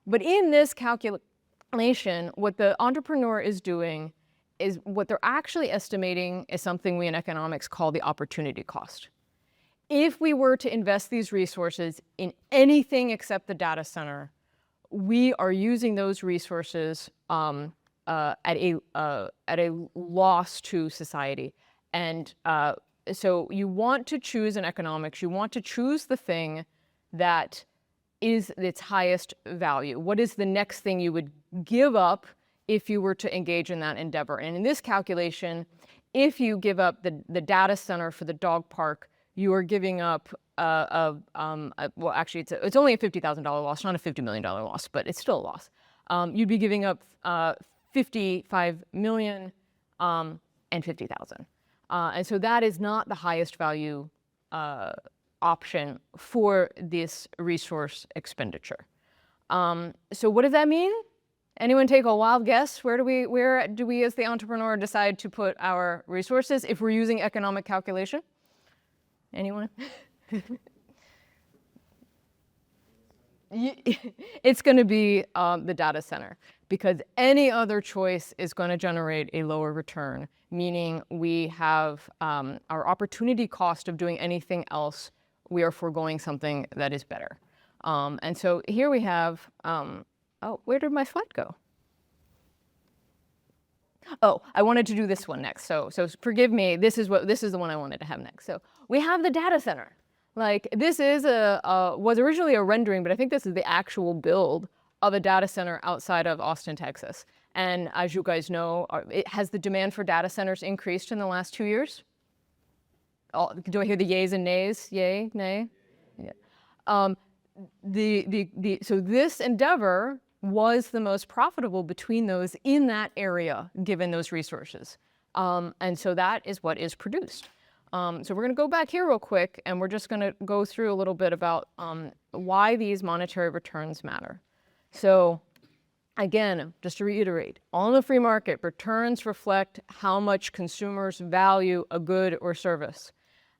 But in this calculation, what the entrepreneur is doing is what they're actually estimating is something we in economics call the opportunity cost. If we were to invest these resources in anything except the data center, we are using those resources at a loss to society. And so you want to choose in economics, you want to choose the thing that is its highest value. What is the next thing you would give up if you were to engage in that endeavor? And in this calculation, if you give up the data center for the dog park, you are giving up, well, actually, it's only a $50,000 loss, not a $50 million loss, but it's still a loss. You'd be giving up $55 million and $50,000. And so that is not the highest value option for this resource expenditure. So what does that mean? Anyone take a wild guess? Where do we as the entrepreneur decide to put our resources if we're using economic calculation? Anyone? It's going to be the data center, because any other choice is going to generate a lower return, meaning we have our opportunity cost of doing anything else, we are foregoing something that is better. And so here we have, oh, where did my slide go? Oh, I wanted to do this one next. So forgive me. This is the one I wanted to have next. So we have the data center. Like this is was originally a rendering, but I think this is the actual build of a data center outside of Austin, Texas. And as you guys know, it has the demand for data centers increased in the last 2 years. Do I hear the yays and nays? Yay, nay? Yeah. So this endeavor was the most profitable between those in that area, given those resources. And so that is what is produced. So we're going to go back here real quick, and we're just going to go through a little bit about why these monetary returns matter. So again, just to reiterate, on the free market, returns reflect how much consumers value a good or service.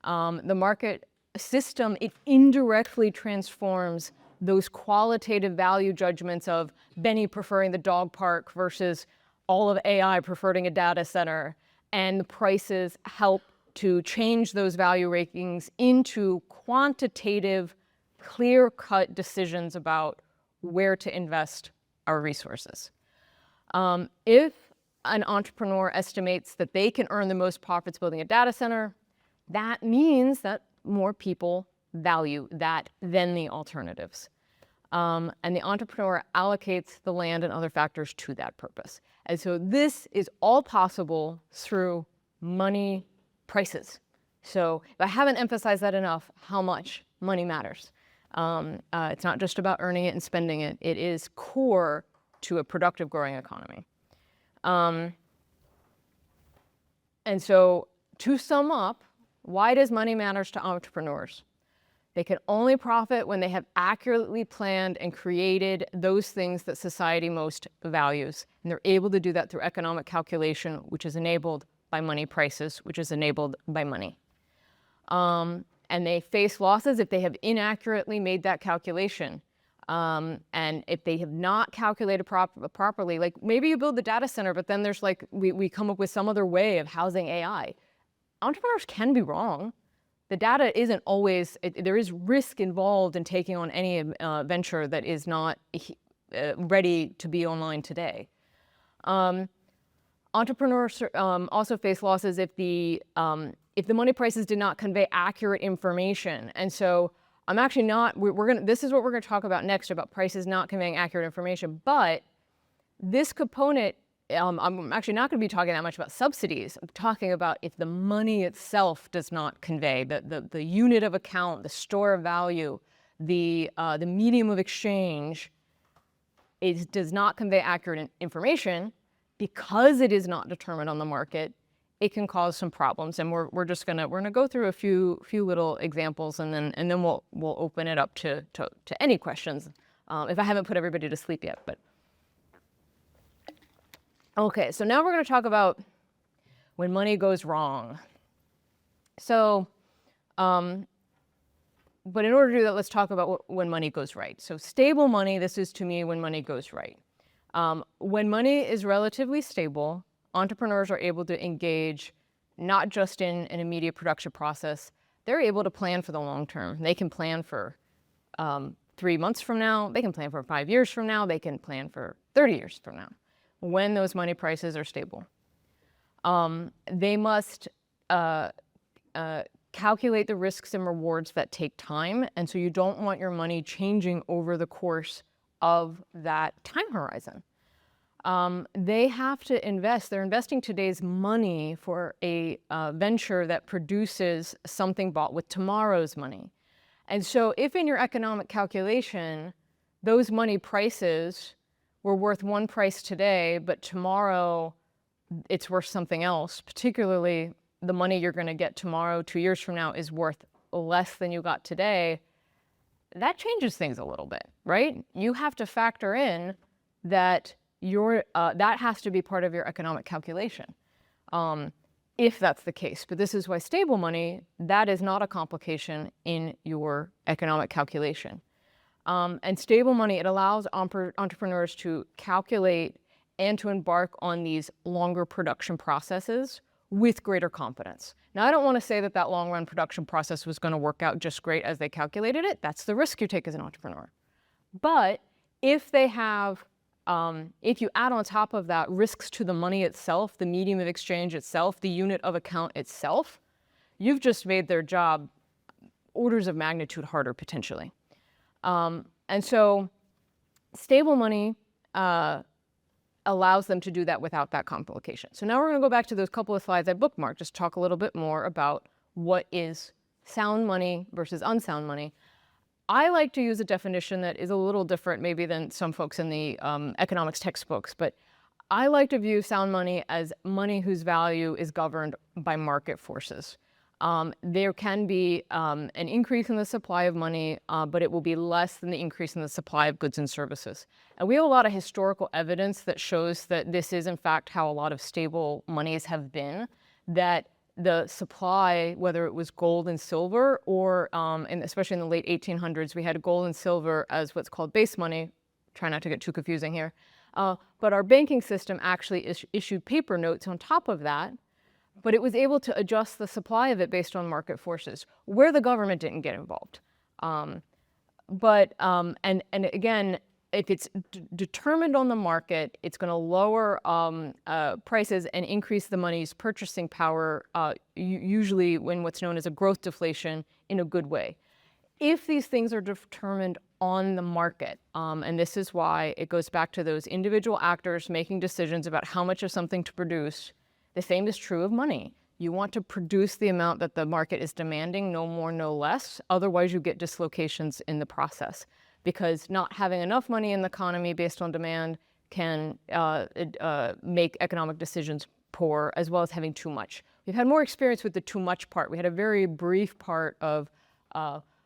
The market system, it indirectly transforms those qualitative value judgments of Benny preferring the dog park versus all of AI preferring a data center, and the prices help to change those value rankings into quantitative, clear-cut decisions about where to invest our resources. If an entrepreneur estimates that they can earn the most profits building a data center, that means that more people value that than the alternatives. And the entrepreneur allocates the land and other factors to that purpose. And so this is all possible through money prices. So if I haven't emphasized that enough, how much money matters. It's not just about earning it and spending it. It is core to a productive, growing economy. And so to sum up, why does money matter to entrepreneurs? They can only profit when they have accurately planned and created those things that society most values. And they're able to do that through economic calculation, which is enabled by money prices, which is enabled by money. And they face losses if they have inaccurately made that calculation. And if they have not calculated properly, like maybe you build the data center, but then there's like, we come up with some other way of housing AI. Entrepreneurs can be wrong. The data isn't always, there is risk involved in taking on any venture that is not ready to be online today. Entrepreneurs also face losses if the money prices did not convey accurate information. And so I'm actually not, this is what we're gonna talk about next, about prices not conveying accurate information. But this component, I'm actually not going to be talking that much about subsidies. I'm talking about if the money itself does not convey, the unit of account, the store of value, the medium of exchange, it does not convey accurate information because it is not determined on the market, it can cause some problems. And we're gonna go through a few little examples, and then we'll open it up to any questions if I haven't put everybody to sleep yet. But okay, so now we're going to talk about when money goes wrong. So, but in order to do that, let's talk about when money goes right. So stable money, this is to me when money goes right. When money is relatively stable, entrepreneurs are able to engage not just in an immediate production process, they're able to plan for the long term. They can plan for 3 months from now, they can plan for 5 years from now, they can plan for 30 years from now, when those money prices are stable. They must calculate the risks and rewards that take time, and so you don't want your money changing over the course of that time horizon. They have to invest, they're investing today's money for a venture that produces something bought with tomorrow's money. And so if in your economic calculation, those money prices were worth one price today, but tomorrow it's worth something else, particularly the money you're going to get tomorrow, 2 years from now, is worth less than you got today, that changes things a little bit, right? You have to factor in that that has to be part of your economic calculation, if that's the case. But this is why stable money, that is not a complication in your economic calculation. And stable money, it allows entrepreneurs to calculate and to embark on these longer production processes with greater confidence. Now, I don't want to say that that long-run production process was going to work out just great as they calculated it. That's the risk you take as an entrepreneur. But if they have If you add on top of that risks to the money itself, the medium of exchange itself, the unit of account itself, you've just made their job orders of magnitude harder potentially. And so stable money allows them to do that without that complication. So now we're going to go back to those couple of slides I bookmarked, just talk a little bit more about what is sound money versus unsound money. I like to use a definition that is a little different maybe than some folks in the economics textbooks, but I like to view sound money as money whose value is governed by market forces. There can be an increase in the supply of money, but it will be less than the increase in the supply of goods and services. And we have a lot of historical evidence that shows that this is in fact how a lot of stable monies have been, that the supply, whether it was gold and silver or, and especially in the late 1800s, we had gold and silver as what's called base money. Try not to get too confusing here. But our banking system actually issued paper notes on top of that, but it was able to adjust the supply of it based on market forces, where the government didn't get involved. And again, if it's determined on the market, it's going to lower prices and increase the money's purchasing power, usually when what's known as a growth deflation, in a good way. If these things are determined on the market, and this is why it goes back to those individual actors making decisions about how much of something to produce, the same is true of money. You want to produce the amount that the market is demanding, no more, no less. Otherwise, you get dislocations in the process, because not having enough money in the economy based on demand can make economic decisions poor, as well as having too much. We've had more experience with the too much part. We had a very brief part of,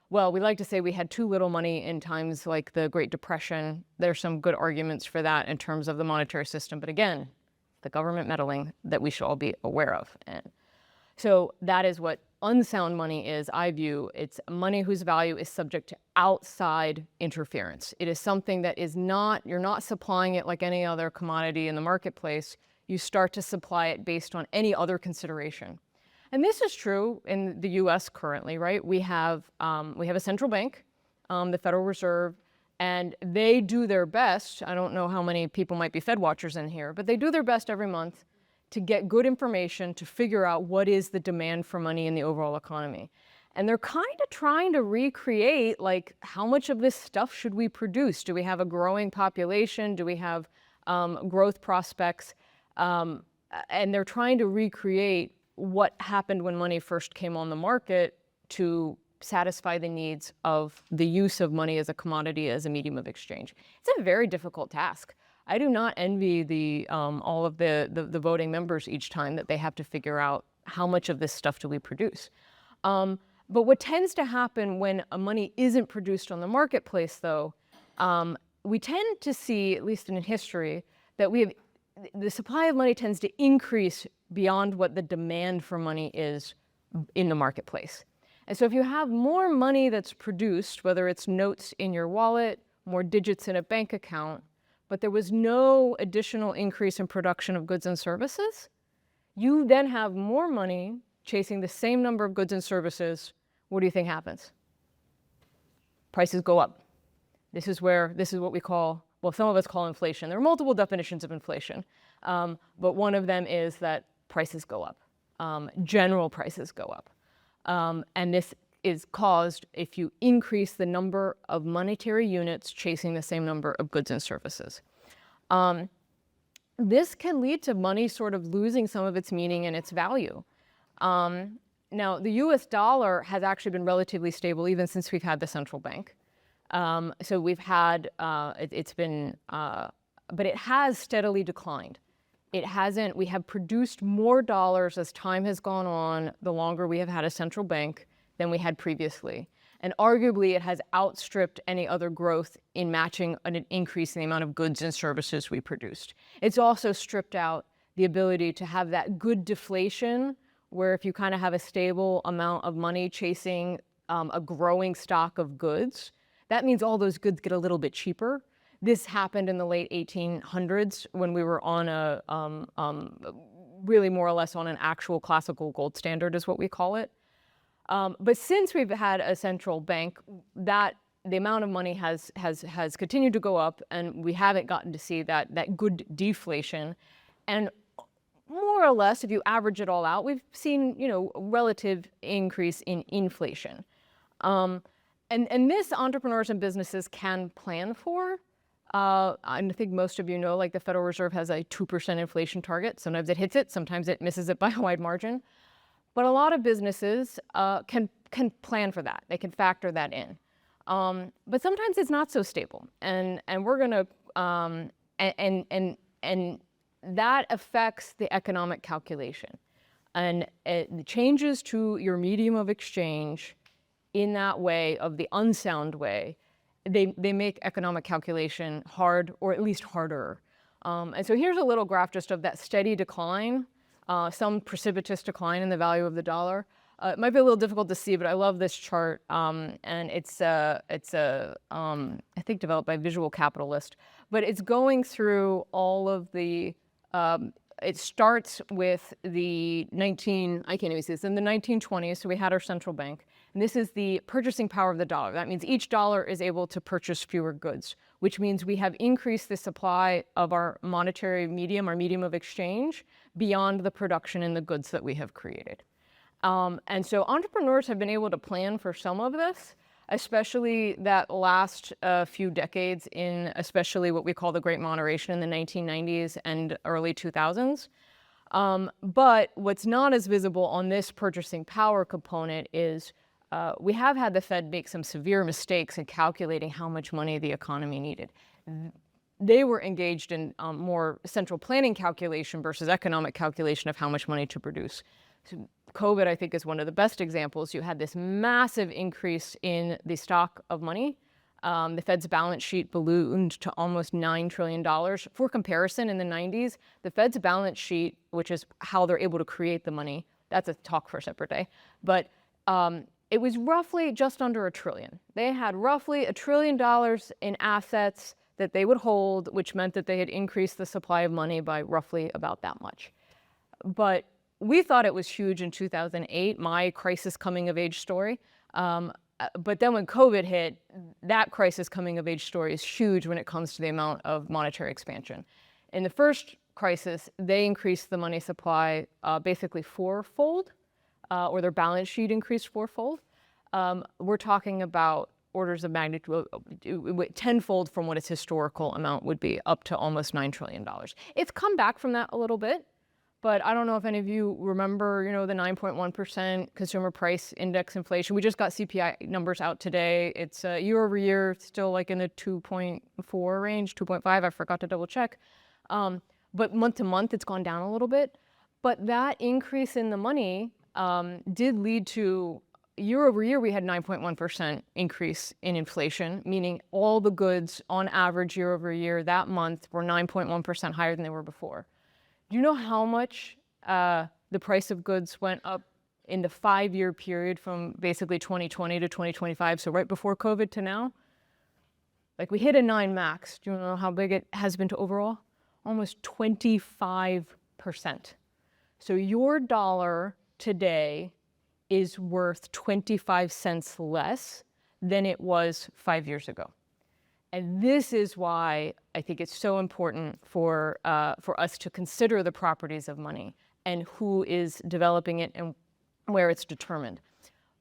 well, we like to say we had too little money in times like the Great Depression. There's some good arguments for that in terms of the monetary system. But again, the government meddling that we should all be aware of. And so that is what unsound money is, I view. It's money whose value is subject to outside interference. It is something that is not, you're not supplying it like any other commodity in the marketplace. You start to supply it based on any other consideration. And this is true in the US currently, right? We have a central bank, the Federal Reserve, and they do their best. I don't know how many people might be Fed watchers in here, but they do their best every month to get good information to figure out what is the demand for money in the overall economy. And they're kind of trying to recreate, like, how much of this stuff should we produce? Do we have a growing population? Do we have growth prospects? And they're trying to recreate what happened when money first came on the market to satisfy the needs of the use of money as a commodity, as a medium of exchange. It's a very difficult task. I do not envy all of the voting members each time that they have to figure out how much of this stuff do we produce. But what tends to happen when money isn't produced on the marketplace, though, we tend to see, at least in history, that the supply of money tends to increase beyond what the demand for money is in the marketplace. And so if you have more money that's produced, whether it's notes in your wallet, more digits in a bank account, but there was no additional increase in production of goods and services, you then have more money chasing the same number of goods and services. What do you think happens? Prices go up. This is what we call, well, some of us call inflation. There are multiple definitions of inflation, but one of them is that prices go up. General prices go up. And this is caused if you increase the number of monetary units chasing the same number of goods and services. This can lead to money sort of losing some of its meaning and its value. Now, the US dollar has actually been relatively stable even since we've had the central bank. So we've had, but it has steadily declined. We have produced more dollars as time has gone on, the longer we have had a central bank, than we had previously. And arguably, it has outstripped any other growth in matching an increase in the amount of goods and services we produced. It's also stripped out the ability to have that good deflation, where if you kind of have a stable amount of money chasing a growing stock of goods, that means all those goods get a little bit cheaper. This happened in the late 1800s when we were on really more or less on an actual classical gold standard is what we call it. But since we've had a central bank, that the amount of money has continued to go up, and we haven't gotten to see that good deflation. And more or less, if you average it all out, we've seen, relative increase in inflation. And this entrepreneurs and businesses can plan for. I think most of you know, like the Federal Reserve has a 2% inflation target. Sometimes it hits it, sometimes it misses it by a wide margin. But a lot of businesses can plan for that. They can factor that in. But sometimes it's not so stable, and we're going to and that affects the economic calculation, and the changes to your medium of exchange in that way, of the unsound way, they make economic calculation hard, or at least harder. And so here's a little graph just of that steady decline, some precipitous decline in the value of the dollar. It might be a little difficult to see, but I love this chart, and it's I think developed by Visual Capitalist, but it's going through all of the. It starts with the I can't even see this, in the 1920s, so we had our central bank. And this is the purchasing power of the dollar. That means each dollar is able to purchase fewer goods, which means we have increased the supply of our monetary medium, our medium of exchange, beyond the production in the goods that we have created. And so entrepreneurs have been able to plan for some of this, especially that last few decades, in especially what we call the Great Moderation in the 1990s and early 2000s. But what's not as visible on this purchasing power component is we have had the Fed make some severe mistakes in calculating how much money the economy needed. They were engaged in more central planning calculation versus economic calculation of how much money to produce. So COVID, I think, is one of the best examples. You had this massive increase in the stock of money. The Fed's balance sheet ballooned to almost $9 trillion. For comparison, in the 90s, the Fed's balance sheet, which is how they're able to create the money, that's a talk for a separate day, but it was roughly just under $1 trillion. They had roughly $1 trillion in assets that they would hold, which meant that they had increased the supply of money by roughly about that much. But we thought it was huge in 2008, my crisis coming of age story. But then when COVID hit, that crisis coming of age story is huge when it comes to the amount of monetary expansion. In the first crisis, they increased the money supply basically fourfold, or their balance sheet increased fourfold. We're talking about orders of magnitude tenfold from what its historical amount would be, up to almost $9 trillion. It's come back from that a little bit. But I don't know if any of you remember, the 9.1% consumer price index inflation. We just got CPI numbers out today. It's year over year, still like in the 2.4 range, 2.5. I forgot to double check. But month to month, it's gone down a little bit. But that increase in the money did lead to, year over year, we had 9.1% increase in inflation, meaning all the goods on average year over year that month were 9.1% higher than they were before. Do you know how much the price of goods went up in the 5-year period from basically 2020 to 2025, so right before COVID to now? Like, we hit a 9 max. Do you know how big it has been to overall? Almost 25%. So your dollar today is worth 25 cents less than it was 5 years ago. And this is why I think it's so important for us to consider the properties of money and who is developing it and where it's determined.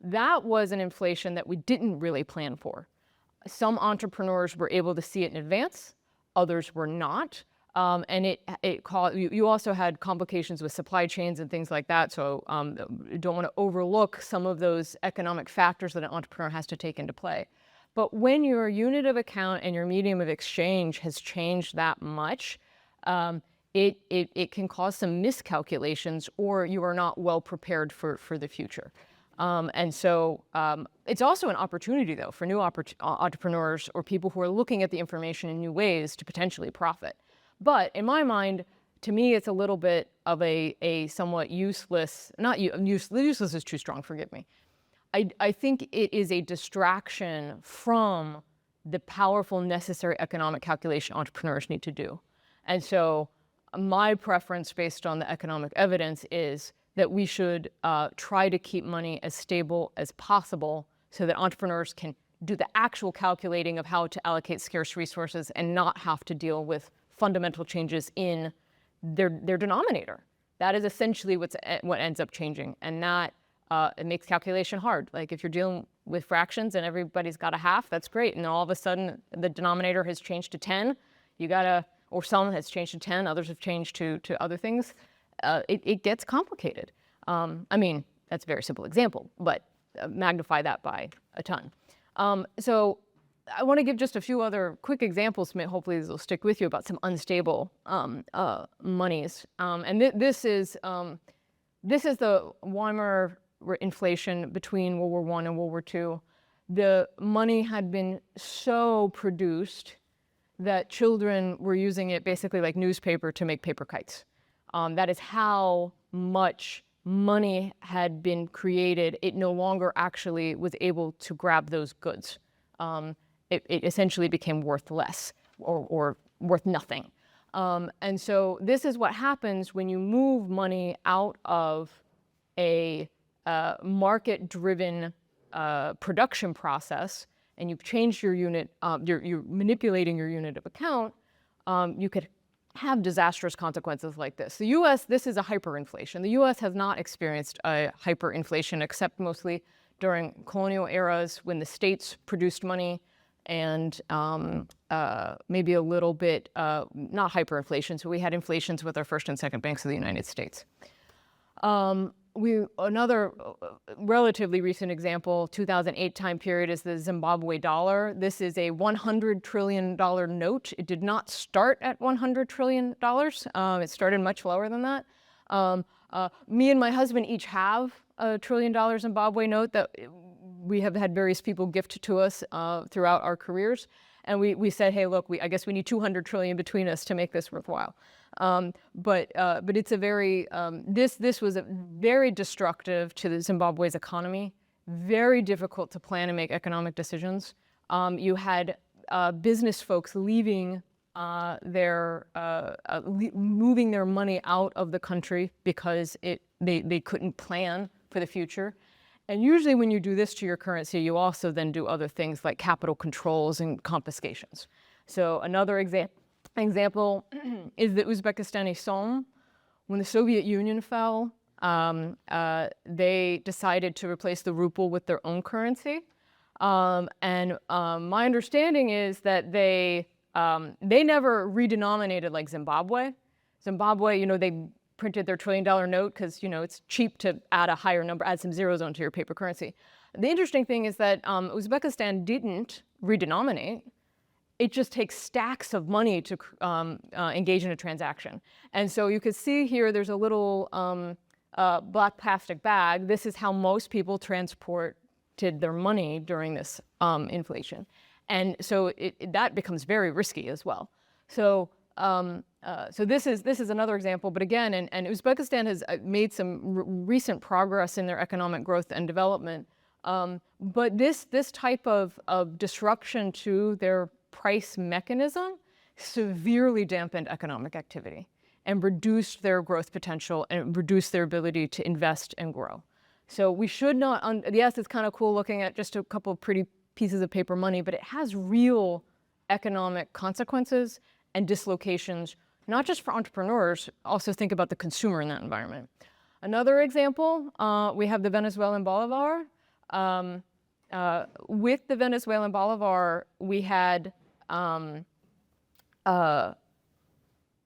That was an inflation that we didn't really plan for. Some entrepreneurs were able to see it in advance, others were not. And you also had complications with supply chains and things like that. So don't want to overlook some of those economic factors that an entrepreneur has to take into play. But when your unit of account and your medium of exchange has changed that much, it can cause some miscalculations, or you are not well prepared for the future. And so it's also an opportunity, though, for new entrepreneurs or people who are looking at the information in new ways to potentially profit. But in my mind, to me, it's a little bit of a somewhat useless, useless is too strong, forgive me. I think it is a distraction from the powerful, necessary economic calculation entrepreneurs need to do. And so my preference, based on the economic evidence, is that we should try to keep money as stable as possible so that entrepreneurs can do the actual calculating of how to allocate scarce resources and not have to deal with fundamental changes in their denominator. That is essentially what ends up changing, and that it makes calculation hard. Like if you're dealing with fractions and everybody's got a half, that's great, and all of a sudden the denominator has changed to 10. You gotta, or some has changed to 10, others have changed to other things. It gets complicated. I mean, that's a very simple example, but magnify that by a ton. So I want to give just a few other quick examples. Hopefully these will stick with you about some unstable monies. And this is the Weimar inflation between World War I and World War II. The money had been so produced that children were using it basically like newspaper to make paper kites. That is how much money had been created. It no longer actually was able to grab those goods. It essentially became worth less or worth nothing. And so this is what happens when you move money out of a market-driven production process and you've changed your unit, you're manipulating your unit of account, you could have disastrous consequences like this. The US, this is a hyperinflation. The US has not experienced a hyperinflation except mostly during colonial eras when the states produced money and maybe a little bit, not hyperinflation, so we had inflations with our first and second banks of the United States. Another relatively recent example, 2008 time period, is the Zimbabwe dollar. This is a $100 trillion note. It did not start at $100 trillion. It started much lower than that. Me and my husband each have a $1 trillion Zimbabwe note that we have had various people gift to us throughout our careers. And we said, hey, look, I guess we need 200 trillion between us to make this worthwhile. But it's a very, this was a very destructive to the Zimbabwe's economy, very difficult to plan and make economic decisions. You had business folks leaving moving their money out of the country because they couldn't plan for the future. And usually when you do this to your currency, you also then do other things like capital controls and confiscations. So another example is the Uzbekistani som. When the Soviet Union fell, they decided to replace the ruble with their own currency. My understanding is that they never redenominated like Zimbabwe. Zimbabwe, they printed their $1 trillion note because, it's cheap to add a higher number, add some zeros onto your paper currency. The interesting thing is that Uzbekistan didn't redenominate. It just takes stacks of money to engage in a transaction. And so you can see here there's a little black plastic bag. This is how most people transported their money during this inflation. And so that becomes very risky as well. So this is another example, but again, and Uzbekistan has made some recent progress in their economic growth and development. But this type of disruption to their price mechanism severely dampened economic activity and reduced their growth potential and reduced their ability to invest and grow. So we should not, yes, it's kind of cool looking at just a couple of pretty pieces of paper money, but it has real economic consequences and dislocations, not just for entrepreneurs, also think about the consumer in that environment. Another example, we have the Venezuelan bolivar. With the Venezuelan bolivar, we had,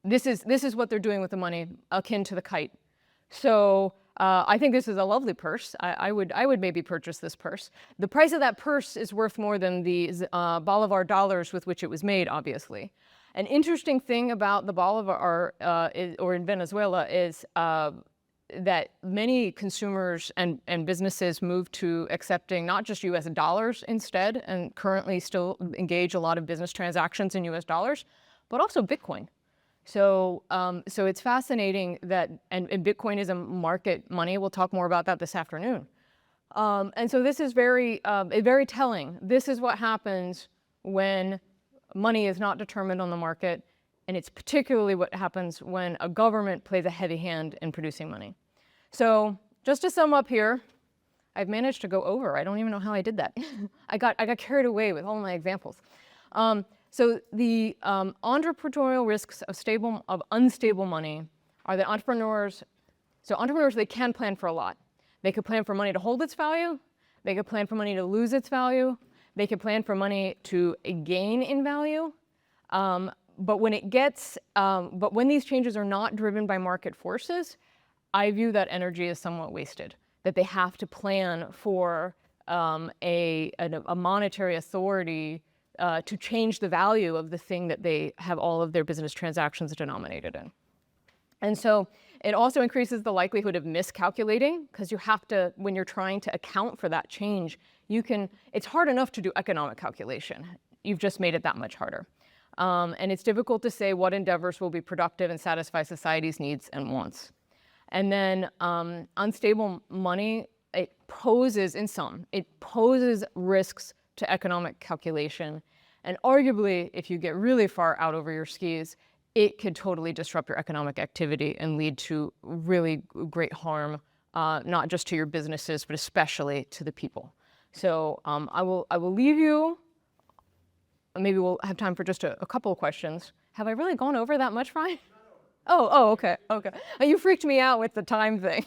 this is what they're doing with the money, akin to the kite. So I think this is a lovely purse. I would maybe purchase this purse. The price of that purse is worth more than the bolivar dollars with which it was made, obviously. An interesting thing about the bolivar or in Venezuela is that many consumers and businesses moved to accepting not just US dollars instead, and currently still engage a lot of business transactions in US dollars, but also Bitcoin. So it's fascinating that, and Bitcoin is a market money. We'll talk more about that this afternoon. And so this is very telling. This is what happens when money is not determined on the market, and it's particularly what happens when a government plays a heavy hand in producing money. So just to sum up here, I've managed to go over. I don't even know how I did that. I got carried away with all my examples. So the entrepreneurial risks of unstable money are that entrepreneurs, they can plan for a lot. They could plan for money to hold its value. They could plan for money to lose its value. They could plan for money to gain in value. But when these changes are not driven by market forces, I view that energy as somewhat wasted. That they have to plan for a monetary authority to change the value of the thing that they have all of their business transactions denominated in. And so it also increases the likelihood of miscalculating, because you have to, when you're trying to account for that change, it's hard enough to do economic calculation. You've just made it that much harder. And it's difficult to say what endeavors will be productive and satisfy society's needs and wants. And then unstable money, it poses risks to economic calculation. And arguably, if you get really far out over your skis, it could totally disrupt your economic activity and lead to really great harm, not just to your businesses, but especially to the people. So I will leave you. Maybe we'll have time for just a couple of questions. Have I really gone over that much, Ryan? Okay. You freaked me out with the time thing.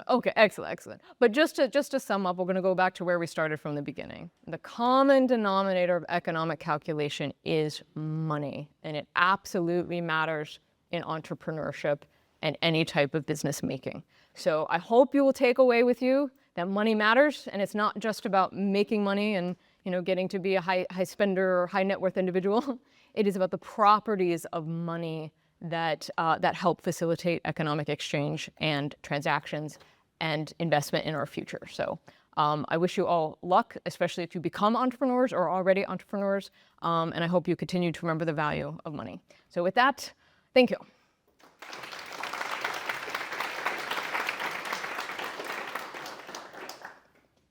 Okay, excellent. But just to sum up, we're going to go back to where we started from the beginning. The common denominator of economic calculation is money, and it absolutely matters in entrepreneurship and any type of business making. So I hope you will take away with you that money matters, and it's not just about making money and getting to be a high spender or high net worth individual. It is about the properties of money that help facilitate economic exchange and transactions and investment in our future. So I wish you all luck, especially if you become entrepreneurs or are already entrepreneurs, and I hope you continue to remember the value of money. So with that, thank you.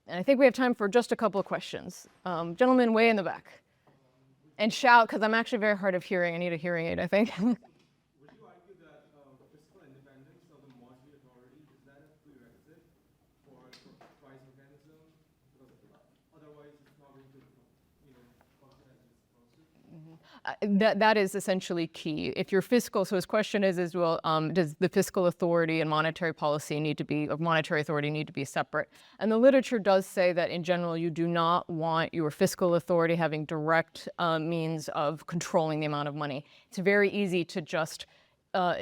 And I think we have time for just a couple of questions. Gentleman way in the back. And shout, because I'm actually very hard of hearing. I need a hearing aid, I think. Would you argue that fiscal independence of the monetary authority, is that a prerequisite for the price mechanism? Because otherwise it's not going to function as it's supposed to? That is essentially key. If your fiscal, so his question is well, does the fiscal authority and monetary policy monetary authority need to be separate? And the literature does say that in general, you do not want your fiscal authority having direct means of controlling the amount of money. It's very easy to just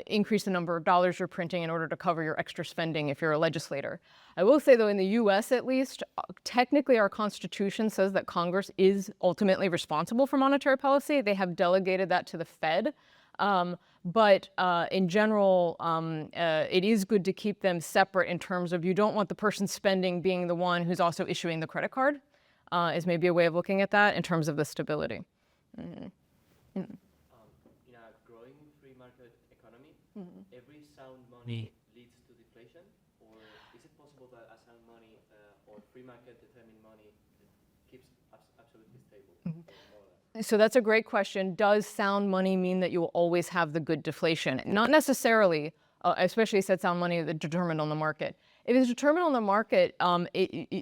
increase the number of dollars you're printing in order to cover your extra spending if you're a legislator. I will say, though, in the US at least, technically our Constitution says that Congress is ultimately responsible for monetary policy. They have delegated that to the Fed. But in general, it is good to keep them separate in terms of you don't want the person spending being the one who's also issuing the credit card, is maybe a way of looking at that in terms of the stability. Mm-hmm. Mm-hmm. In a growing free market economy, every sound money leads to deflation, or is it possible that a sound money or free market determined money keeps absolutely stable? So that's a great question. Does sound money mean that you will always have the good deflation? Not necessarily, especially said sound money that's determined on the market. If it's determined on the market,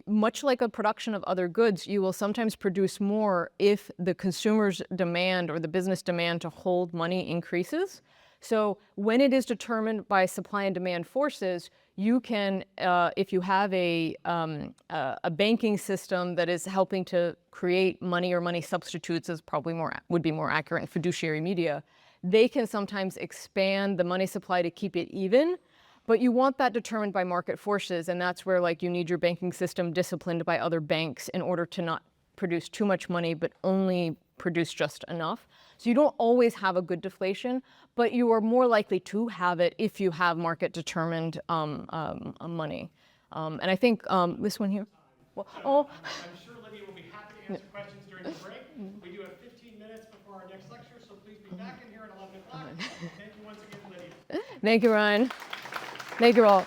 much like a production of other goods, you will sometimes produce more if the consumer's demand or the business demand to hold money increases. So when it is determined by supply and demand forces, you can, if you have a banking system that is helping to create money or money substitutes, is probably would be more accurate in fiduciary media, they can sometimes expand the money supply to keep it even. But you want that determined by market forces, and that's where you need your banking system disciplined by other banks in order to not produce too much money, but only produce just enough. So you don't always have a good deflation, but you are more likely to have it if you have market-determined money. And I think this one here. Well, I'm sure Lydia will be happy to answer questions during the break. We do have 15 minutes before our next lecture, so please be back in here at 11 o'clock. Thank you once again, Lydia. Thank you, Ryan. Thank you all.